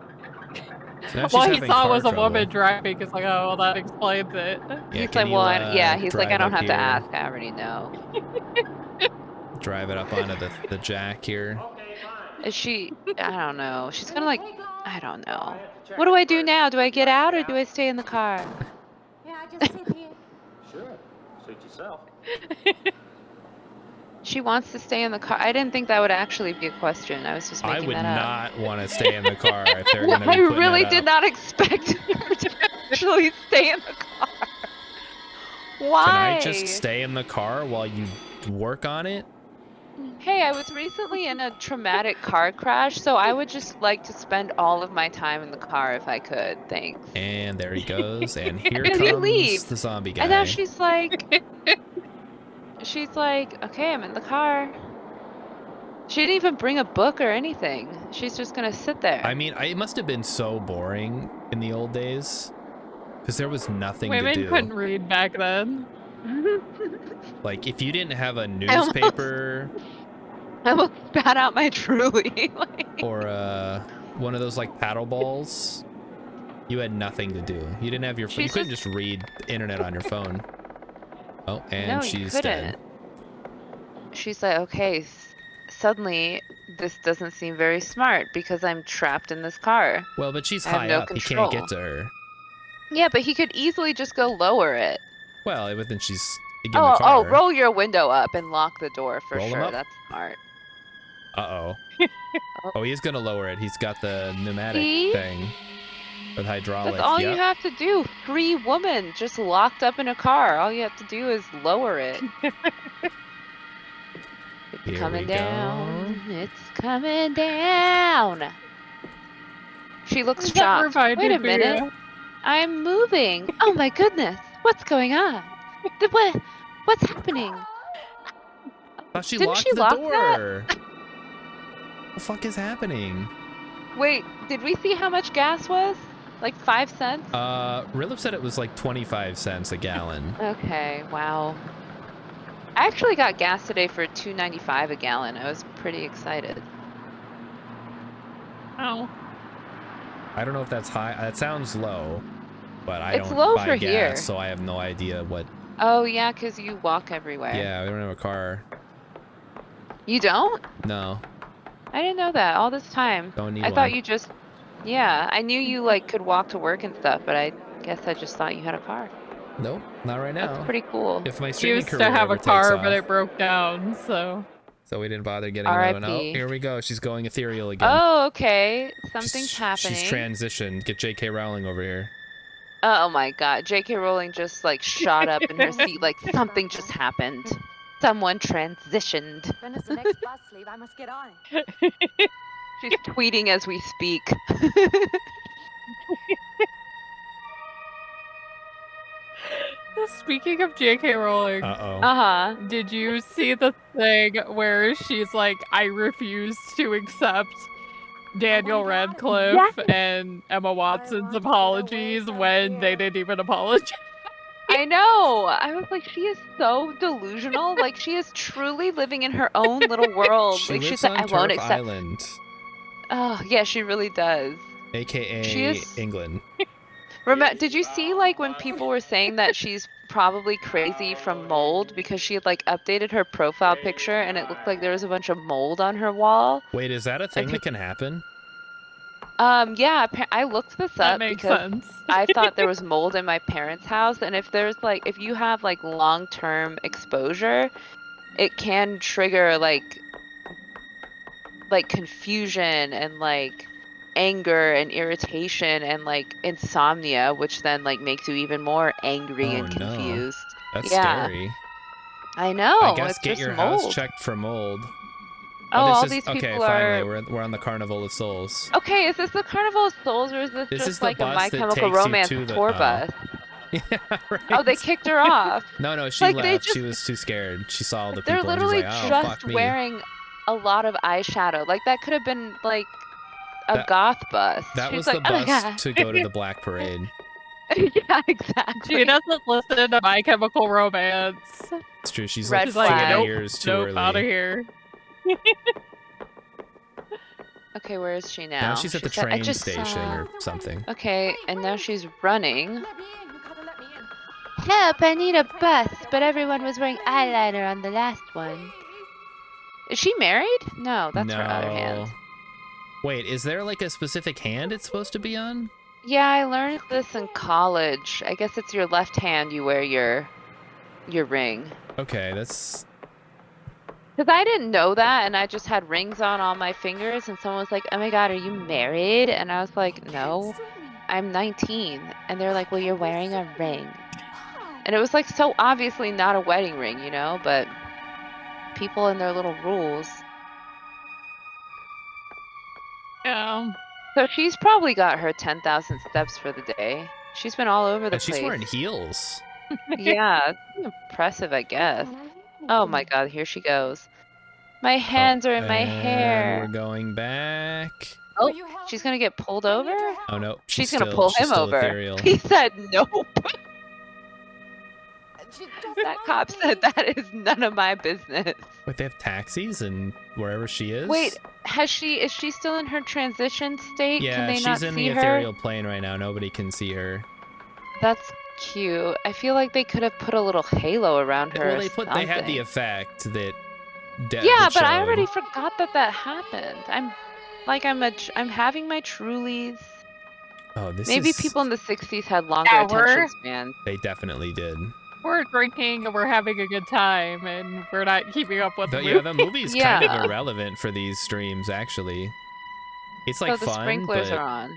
So now she's Well, he having saw it car was a trouble. woman driving. It's like, oh, well, that explains it. Yeah, He's can like, well, you, yeah, he's like, I drive don't up have to here? ask. I already know. Drive it up onto the jack here. Is she, I don't know. She's gonna like, I don't know. What do I do now? Do I get out or do I stay in the car? Yeah, I just sit here. Sure. Suit yourself. She wants to stay in the car. I didn't think that would actually be a question. I was just I making would that up. not want to stay in the car if they're going to be I putting really that did up. not expect her to actually stay in the car. Can Why? I just stay in the car while you work on it? Hey, I was recently in a traumatic car crash, so I would just like to spend all of my time in the car if I could. Thanks. And there he goes. And here And he comes leaves. the zombie guy. And now she's like, okay, I'm in the car. She didn't even bring a book or anything. She's just gonna sit there. I mean, it must have been so boring in the old days because there was nothing to Women do. couldn't read back then. Like, if you didn't have a newspaper I almost spat out my Truly. or one of those like paddle balls, you had nothing to do. You didn't have your phone. You couldn't just read the internet on your phone. Oh, and No, you she's couldn't. dead. She's like, okay, suddenly this doesn't seem very smart because I'm trapped in this car. Well, but she's I have high no up. He control. can't get to her. Yeah, but he could easily just go lower it. Well, but then she's in the Oh, car. roll your window up and lock the door for Roll 'em sure. up? That's smart. Uh-oh. Oh, he is gonna lower it. He's got the pneumatic See? thing with hydraulic. That's all you Yep. have to do. Free woman just locked up in a car. All you have to do is lower it. It's Here coming we down. go. It's coming down. She looks That shocked. Wait reminded a me, minute. I'm moving. Oh my goodness. What's going on? What's happening? Thought she Didn't locked she the lock door. What the fuck is happening? Wait, did we see how much gas was? Like 5 cents? Rilip said it was like 25 cents a gallon. Okay, wow. I actually got gas today for $2.95 a gallon. I was pretty excited. Oh. I don't know if that's high. That sounds low, but I It's don't low buy for gas, here. so I have no idea what. Oh yeah, because you walk everywhere. Yeah, we don't have a car. You don't? No, I didn't know that all this time. don't need I one. thought you just... Yeah, I knew you like could walk to work and stuff, but I guess I just thought you had a car. Nope, not right now. That's pretty cool. If my streaming Used career to have ever a car, takes but off, it broke down, so we didn't bother getting another one. Oh, R.I.P. here we go. She's going ethereal again. Oh, okay. Something's She's happening. transitioned. Get J.K. Rowling over here. Oh my god, J.K. Rowling just like shot up in her seat like something just happened. Someone transitioned. When is the next bus leave? I must get on it. She's tweeting as we speak. Speaking of J.K. Rowling, Uh-huh. did you see the thing where she's like, I refuse to accept Daniel Radcliffe and Emma Watson's apologies when they didn't even apologize? I know. I was like, she is so delusional. Like, she is truly living in her own little world. She like, lives she's like, on I won't Turf accept. Island, Oh, yeah, she really does. aka She is... England. Did you see like when people were saying that she's probably crazy from mold because she had like updated her profile picture and it looked like there was a bunch of mold on her wall? Wait, is that a thing that can happen? Yeah, I looked this That up makes because sense. I thought there was mold in my parents' house, and if there's like if you have like long-term exposure, it can trigger like confusion and like anger and irritation and like insomnia, which then like makes you even more angry and confused. No. That's Yeah. scary. I know. I guess it's get just your mold. house checked for mold. Oh, all this these is okay. people Finally, are. we're on the Carnival of Souls. Okay, is this the Carnival of Souls or is this This is just the like a bus My that Chemical takes you Romance to the- tour oh. bus? Yeah, right. Oh, they kicked her off. No, she Like, they left. just- She was too scared. She saw all the They're people and she's literally like, "Oh, just fuck me." wearing a lot of eyeshadow. Like that could have been like a That- goth bus. That She's was like, the "Oh my bus God." to go to the Black Parade. Yeah, exactly. She doesn't listen to My Chemical Romance. It's true. She's Red like 4 flag. nope, years too nope, early. out of here. Okay, where is she now? Now she's at the I train just station saw- or something. Okay, and now she's running. Let me in. You gotta let me in. Help, I need a bus, but everyone was wearing eyeliner on the last one. Is she married? No, that's her other hand. Wait, is there like a specific hand it's supposed to be on? Yeah, I learned this in college. I guess it's your left hand you wear your ring. Okay, that's... Because I didn't know that, and I just had rings on all my fingers, and someone was like, oh my god, are you married? And I was like, no, I'm 19. And they're like, well, you're wearing a ring. And it was like so obviously not a wedding ring, you know, but people and their little rules. Yeah. So she's probably got her 10,000 steps for the day. She's been all over the And place. she's wearing heels. Yeah, it's impressive, I guess. Oh my god, here she goes. My hands are in my And hair. we're going back. Oh, she's gonna get pulled over? Oh no, She's gonna pull him over. Ethereal. He said nope. That cop said that is none of my business. Wait, they have taxis and wherever she is? Wait, is she still in her transition state? Yeah, Can they she's not in see the her? ethereal plane right now. Nobody can see her. That's cute. I feel like they could have put a little halo around her. Well, or they had the something. effect that. Yeah, that but I showed. already forgot that happened. I'm having my Trulies. Oh, this Maybe is... people in the 60s had longer Yeah, attention spans. They definitely did. we're drinking and we're having a good time, and we're not keeping up with the movie. Yeah, the movie's kind of Yeah. irrelevant for these streams, actually. It's So like the fun, sprinklers but are on.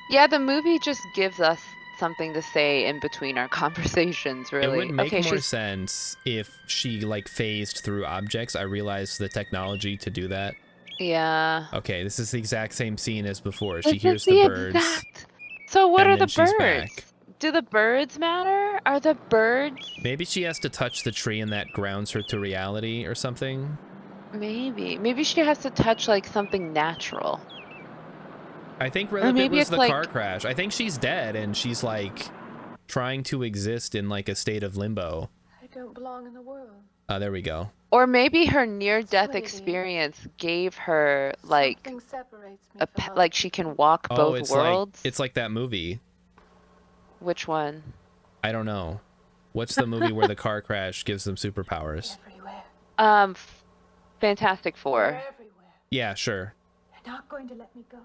Yeah, the movie just gives us something to say in between our conversations, it really. would make Okay, more she's sense if she like phased through objects. I realized the technology to do that. yeah. Okay, this is the exact same scene as before. She This hears is the the birds. exact. So what and are then the she's birds? back. Do the birds matter? Are the birds? Maybe she has to touch the tree and that grounds her to reality or something. Maybe. Maybe she has to touch like something natural. I think Or really it maybe was it's the like car crash. I think she's dead and she's like trying to exist in like a state of limbo. I don't belong in the world. There we go. or maybe her near-death Sweetie. experience gave her like Something separates me a from other like she can people. walk Oh, both it's worlds. like that movie. Which one? I don't know. What's the movie where the car crash gives them superpowers? Everywhere. Fantastic They're Four. everywhere. Yeah, sure. They're not going to let me go.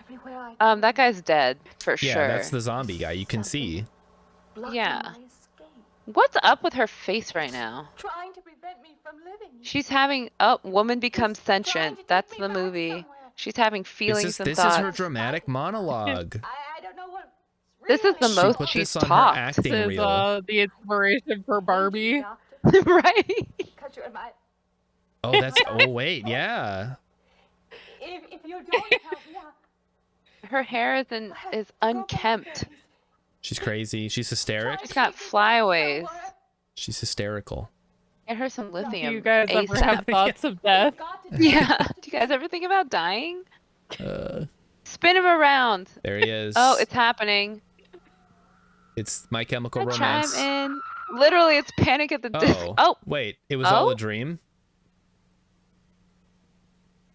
Everywhere I That guy's dead for Yeah, sure. that's the zombie guy. You can see. blocking Yeah. my escape, What's up with her face right now? trying to prevent me from living. She's having woman becomes Trying to sentient. take That's me the back movie. somewhere. She's having feelings and This thoughts. is her dramatic monologue. I don't know what. This is the She most put she's this on her talked. acting This is reel. the inspiration for Barbie. Right? Because you're my. Oh, that's. Oh, wait. Yeah. If you don't help me, Her hair is unkempt. She's crazy. She's hysteric. She's got flyaways. She's hysterical. Get her some Do lithium. you guys ever have ASAP. thoughts of death? Yeah. Do you guys ever think about dying? Spin him around. There he is. Oh, it's happening. It's My Chemical I Romance. chime in. Literally, it's Panic at the Disco. Oh. Oh, Wait, it was all Oh? a dream?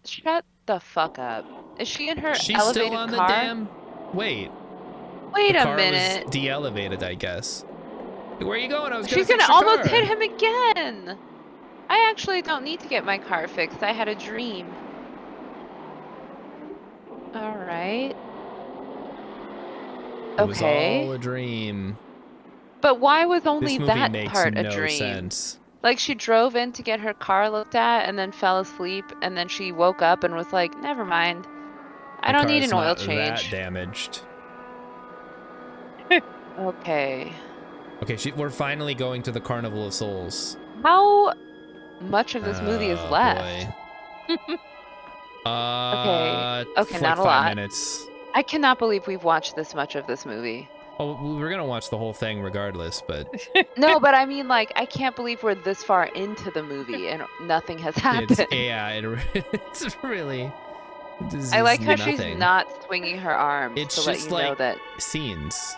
shut the fuck up. Is she in her She's elevated still on car? the damn. Wait. Wait the a car minute. was de-elevated, I guess. Where are you going? I was She's gonna gonna fix your almost car. hit him again. I actually don't need to get my car fixed. I had a dream. All right. It was Okay. all a dream. But why was only This movie that makes part a no dream? sense. Like she drove in to get her car looked at and then fell asleep and then she woke up and was like, never mind. I The don't need car's an oil not change. that damaged. Okay. Okay, we're finally going to the Carnival of Souls. How much of this movie is Oh, left? boy. Okay, like not a 5 lot. minutes. I cannot believe we've watched this much of this movie. Oh, we're gonna watch the whole thing regardless, but No, but I mean, like, I can't believe we're this far into the movie and nothing has happened. it's really. This I is like how nothing. she's not swinging her arms It's to let just you know like that scenes.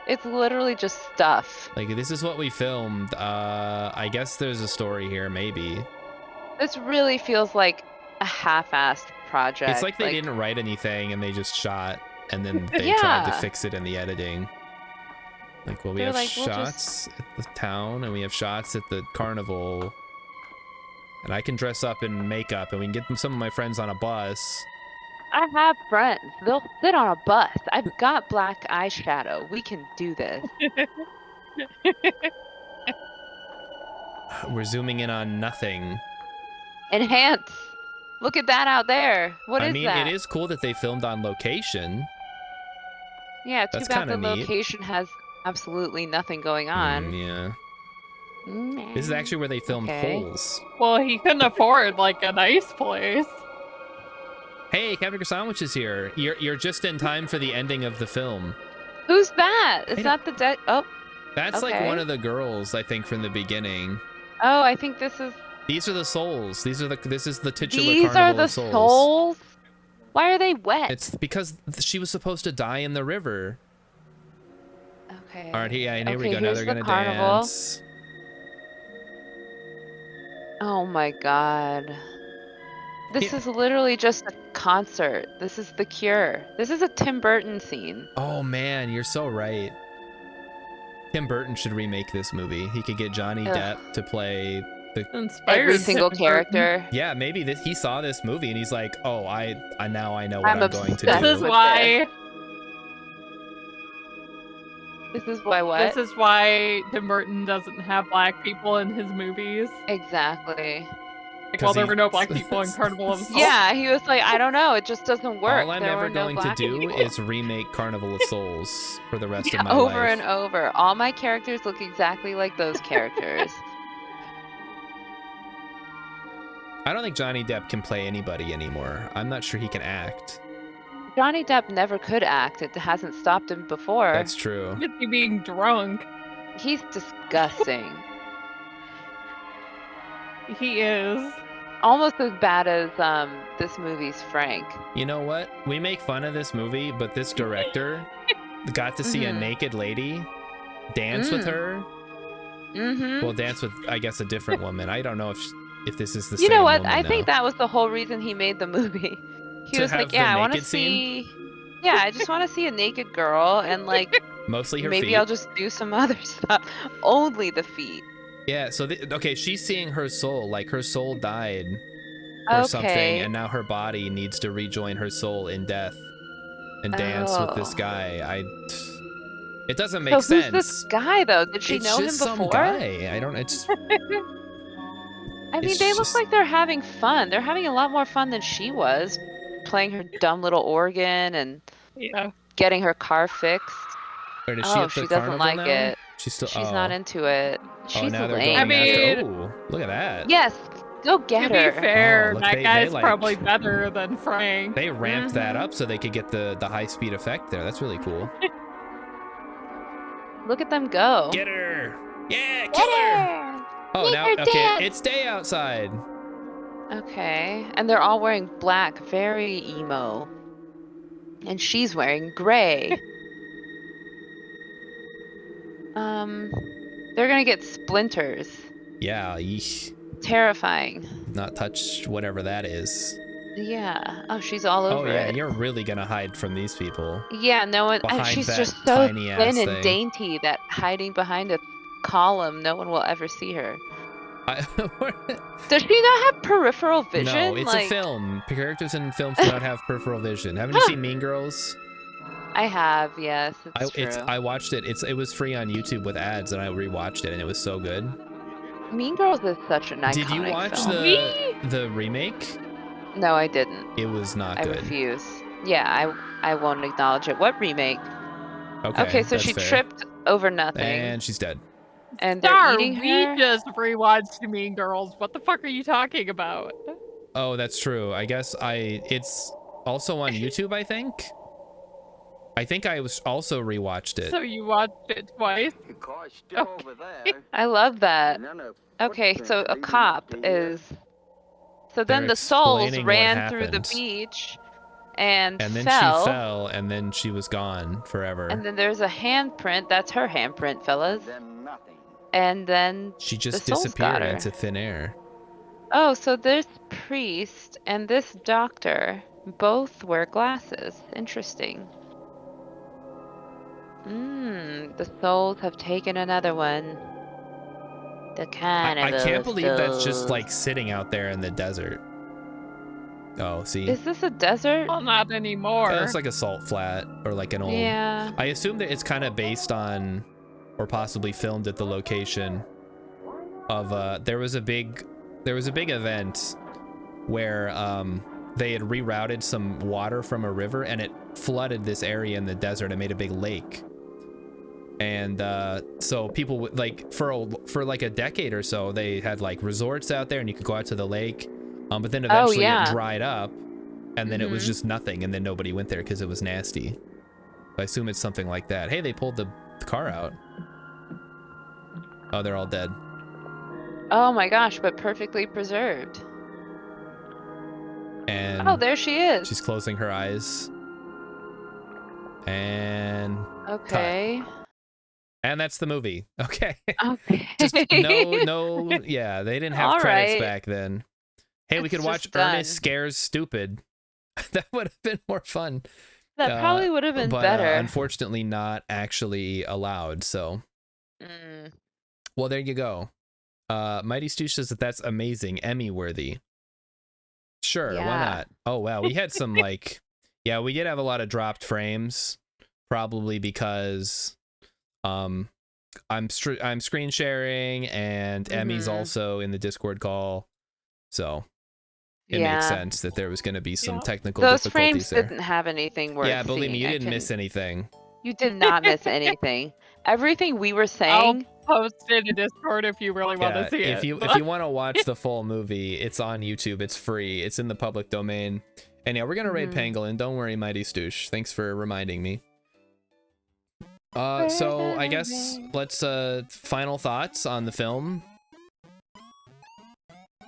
it's literally just stuff. Like this is what we filmed. I guess there's a story here, maybe. This really feels like a half-assed project. It's like they didn't write anything and they just shot, and then they tried to Yeah. fix it in the editing. Like, well, we They're have like, we'll shots at the town, and we have shots at the carnival, and I can dress up in makeup, and we can get some of my friends on a bus. I have friends. They'll sit on a bus. I've got black eyeshadow. We can do this. We're zooming in on nothing. Enhance. Look at that out there. What is I mean, that? it is cool that they filmed on location. Yeah, too That's bad the kinda neat. location has absolutely nothing going on. Yeah. Mm, This is actually where they filmed okay. Holes. Well, he couldn't afford like a nice place. Hey, Captain Sandwich is here. You're just in time for the ending of the film. Who's that? Is I that the dead? Oh, That's like Okay. one of the girls, I think, from the beginning. oh, I think this is. These are the souls. This is the titular These are Carnival the of Souls. souls. Why are they wet? It's because she was supposed to die in the river. Okay. All right, here we Okay, go. Now here's they're the gonna carnival. dance. Oh my god. This Yeah. is literally just a concert. This is The Cure. This is a Tim Burton scene. Oh man, you're so right. Tim Burton should remake this movie. He could get Johnny Ugh. Depp to play Inspired Every single Tim Burton. character. Yeah, maybe he saw this movie and he's like, oh, I now I know what I'm I'm going to obsessed do. This is with why. This is why what? This is why Tim Burton doesn't have black people in his movies. Exactly. Like, well, there were no black people in Carnival of Souls. Yeah, he was like, I don't know, it just doesn't work. All I'm there ever were no going to black do people. is remake Carnival of Souls for the rest of my over life. and over. All my characters look exactly like those characters. I don't think Johnny Depp can play anybody anymore. I'm not sure he can act. Johnny Depp never could act. It hasn't stopped him before. That's true. Just be being drunk. He's disgusting. He is. Almost as bad as this movie's Frank. You know what? We make fun of this movie, but this director got to see a naked lady dance with her. Well, dance with, I guess, a different woman. I don't know if this is the same. You know what? woman I now. think that was the whole reason he made the movie. He To was like, have yeah, the I want to naked scene? see. Yeah, I just want to see a naked girl and like Mostly her maybe feet. I'll just do some other stuff. Only the feet. Yeah, so okay, she's seeing her soul, like her soul died or something, and now her body needs to rejoin her soul in death and dance with this guy. It doesn't make sense. Who's this guy though? Did she It's know him just before? some guy. I don't. It's. I mean, It's they look just- like they're having fun. They're having a lot more fun than she was, playing her dumb little organ and getting her car fixed. Or is she Oh, at the she doesn't carnival like now? it. She's still. She's not into it. She's now they're lame. going after. Oh, look at that. Yes, go get To her. be fair, Oh, look, that they guy's like- probably better than Frank. They ramped that up so they could get the high speed effect there. That's really cool. Look at them go. Get her! Yeah, kill her! Oh, Make now her okay, dance. it's day outside. Okay, and they're all wearing black, very emo. And she's wearing gray. They're gonna get splinters. Yeah, yeesh. Terrifying. Not touch whatever that is. Yeah. Oh, she's all over Oh yeah, it. you're really gonna hide from these people. Yeah, no one. And Behind she's that just so tiny-ass thin and thing. dainty that hiding behind a column, no one will ever see her. Does she not have peripheral vision? No, it's like, a film. Characters in films do not have peripheral vision. Haven't you seen Mean Girls? I have, yes. It's true. I watched it. It was free on YouTube with ads, and I rewatched it, and it was so good. Mean Girls is such an iconic Did you watch film. the remake? No, I didn't. It was not I good. refuse. Yeah, I won't acknowledge it. What remake? Okay, so that's she fair. tripped over nothing. And she's dead. And they're Star, eating we her. just rewatched Mean Girls. What the fuck are you talking about? Oh, that's true. I guess it's also on YouTube, I think. I think I was also rewatched it. So you watched it twice? The car's still over there. I love that. None of Okay, so a leading cop to the, is. So then They're the souls explaining what ran through the happened. beach and then fell. she fell, and then she was gone forever. And then there's a handprint. That's her handprint, fellas. Then nothing. And then She just the souls got disappeared her. into thin air. Oh, so this priest and this doctor both wear glasses. Interesting. The souls have taken another one. The Carnival. I can't believe that's just souls. like sitting out there in the desert. Oh, see? Is this a desert? Well, not anymore. It's like a salt flat or like an old. Yeah. I assume that it's kind of based on, or possibly filmed at the location of. There was a big event where they had rerouted some water from a river and it flooded this area in the desert and made a big lake. And so people would like for like a decade or so they had like resorts out there and you could go out to the lake. But then eventually it dried up, and then it was just nothing, and then nobody went there because it was nasty. I assume it's something like that. Hey, they pulled the car out. Oh, they're all dead. Oh my gosh, but perfectly preserved. And Oh, there she is. she's closing her eyes. And Okay. and that's the movie. Okay. Okay. Just no, yeah, they didn't have All credits right. back then. Hey, we It's could watch just done. Ernest Scares Stupid. That would have been more fun. That probably would have been but, better. unfortunately, not actually allowed. So, well, there you go. Mighty Stoosh says that that's amazing, Emmy worthy. Sure, why Yeah. not? Oh wow, we had some like, yeah, we did have a lot of dropped frames, probably because, I'm screen sharing and Emmy's also in the Discord call, so it makes sense that there was going to be some technical Those difficulties frames there. didn't have anything worth Yeah, believe me, seeing. you I didn't can- miss anything. You did not miss anything. Everything we were I'll saying. post it in Discord if you really want Yeah, to see if it. you want to watch the full movie, it's on YouTube. It's free. It's in the public domain. And yeah, we're gonna raid Pangolin. Don't worry, Mighty Stoosh. Thanks for reminding me. So I guess let's final thoughts on the film.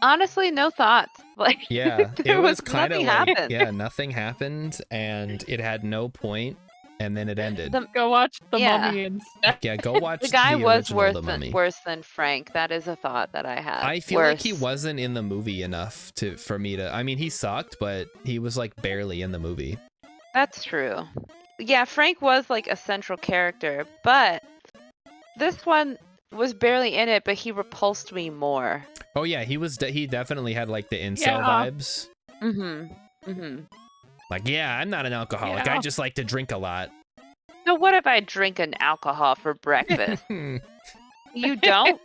Honestly, no thoughts. Like, Yeah, there it was kind of nothing like happened. yeah, nothing happened, and it had no point, and then it ended. Go watch The Yeah. Mummy instead. Yeah, go watch The guy was original The Mummy. worse than Frank. That is a thought that I had. I feel like he Worse. wasn't in the movie enough for me to. I mean, he sucked, but he was like barely in the movie. That's true. Yeah, Frank was like a central character, but this one was barely in it, but he repulsed me more. Oh yeah, he definitely had like the incel Yeah. vibes. Like, yeah, I'm not an alcoholic. I Yeah. just like to drink a lot. So what if I drink an alcohol for breakfast? You don't?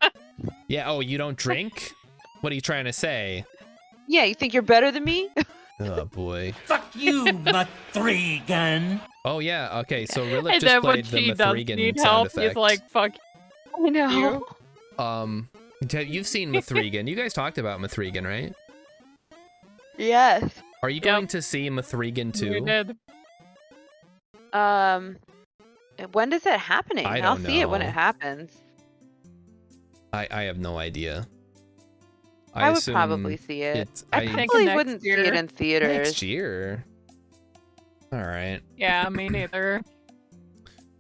Yeah, oh, you don't drink? What are you trying to say? Yeah, you think you're better than me? Oh boy. Fuck you, Mathregan. Oh yeah, okay, so Rillick And just then when played the she does Mathregan need sound help, effect. he's like, fuck I know. you. You've seen Mathregan. You guys talked about Mathregan, right? Yes. Are you going to see Mathregan We 2? did. When is it happening? I I'll don't see it when know. it happens. I have no idea. I would assume probably see it. I think probably next wouldn't see year. it in theaters. Next year. All right. Yeah, me neither.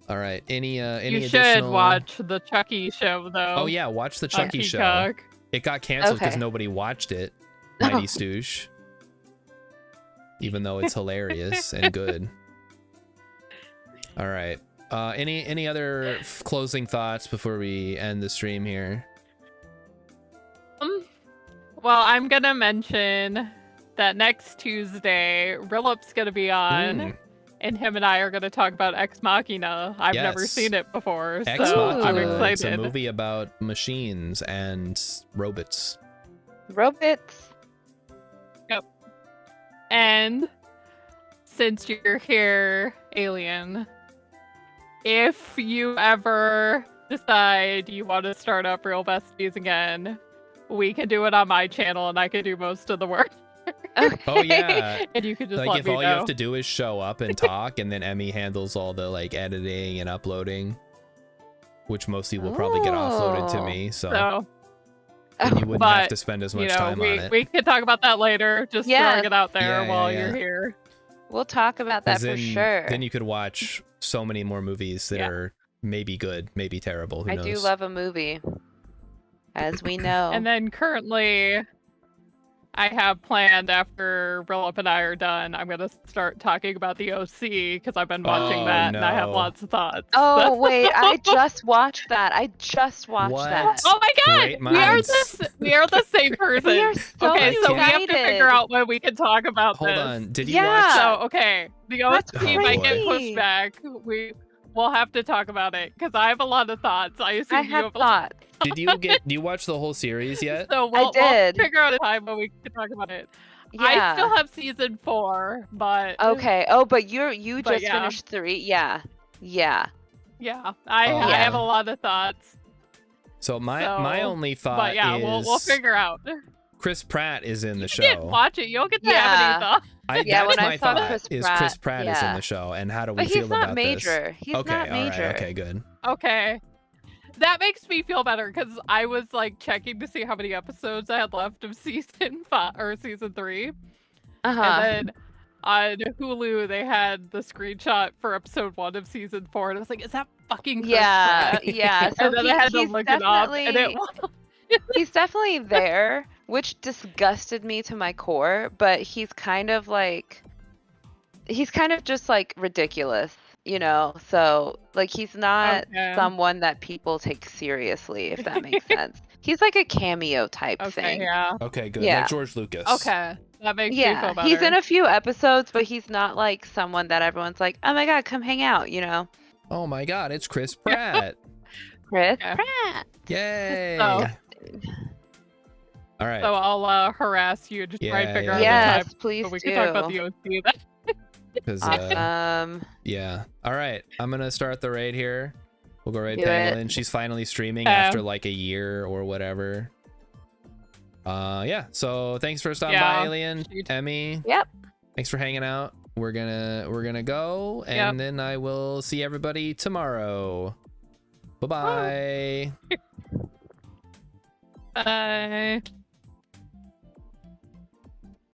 All right. Any You should additional... watch the Chucky show, though. Oh yeah, watch the Chucky show. Peacock. It got canceled because Okay. nobody watched it. Mighty Stoosh. Even though it's hilarious and good. All right. Any other closing thoughts before we end the stream here? Well, I'm gonna mention that next Tuesday, Rillip's gonna be on, and him and I are gonna talk about Ex Machina. I've never Yes. seen it before, Ex so Machina. I'm It's a excited. movie about machines and robots. Robots. Yep. And since you're here, Alien, if you ever decide you want to start up Real Besties again, we can do it on my channel and I can do most of the work. Oh yeah. And you can just Like let if me all know. you have to do is show up and talk, and then Emmy handles all the like editing and uploading, which mostly will probably get offloaded to me. So then you wouldn't have to spend as much time on it. We can talk about that later. Just Yeah. throwing it out there Yeah, while yeah, you're yeah. here. We'll talk about that As for in, sure. Then you could watch so many more movies that Yeah. are maybe good, maybe terrible. Who I knows? do love a movie, as we know. And then currently, I have planned after Rillip and I are done, I'm going to start talking about the OC because I've been watching Oh, that and I have no. lots of thoughts. Oh wait, I just watched that. I just watched What? that. Oh my god! Great We are minds. we are the same person. We are so okay, so we have to excited. figure out when we can talk about Hold this. on. Did you Yeah. watch? So okay, the That's OC might get crazy. pushed back. We'll have to talk about it because I have a lot of thoughts. I assume I you have have a lot. thoughts. Do you watch the whole series yet? So we'll did. figure out a time when we can talk about it. I Yeah. still have season 4, but Okay. Oh, but you But just yeah. finished 3. Yeah. Yeah. yeah, I Oh. have a lot of thoughts. So my So- only thought But yeah, is we'll figure out. Chris Pratt is in the You didn't show. watch it. You'll get to have Yeah. any thoughts. Yeah, That's when I my saw thought. Chris Is Pratt, Chris Pratt is in yeah. the show, and how do we But feel he's not about major. this? He's Okay, not all right, major. okay, good. Okay. That makes me feel better because I was like checking to see how many episodes I had left of season 5 or season 3. Uh-huh. And then on Hulu they had the screenshot for episode 1 of season 4 and I was like, is that fucking Chris Yeah, Pratt? yeah. So And then I had to he's look it up and it definitely was he's definitely there, which disgusted me to my core, but he's kind of just like ridiculous, you know? So like he's not Okay. someone that people take seriously, if that makes sense. He's like a cameo type Okay, thing. yeah. Okay, good. Yeah. Like George Lucas. Okay. That makes me Yeah, feel better. he's in a few episodes, but he's not like someone that everyone's like, oh my god, come hang out, you know? Oh my God, it's Chris Pratt. Chris Okay. Pratt. Yay. So- All right. So I'll harass you to try and Yeah, figure yeah, out yeah. the Yes, time. please But we do. can talk about the OC then. 'Cause, Awesome. yeah. All right. I'm gonna start the raid here. We'll go raid Do it. Pangolin. She's finally streaming after like a year or whatever. Yeah. So thanks for stopping by, Yeah. Alien. Emmy. Yep. Thanks for hanging out. We're gonna go, and then I will see everybody tomorrow. Bye-bye. Bye.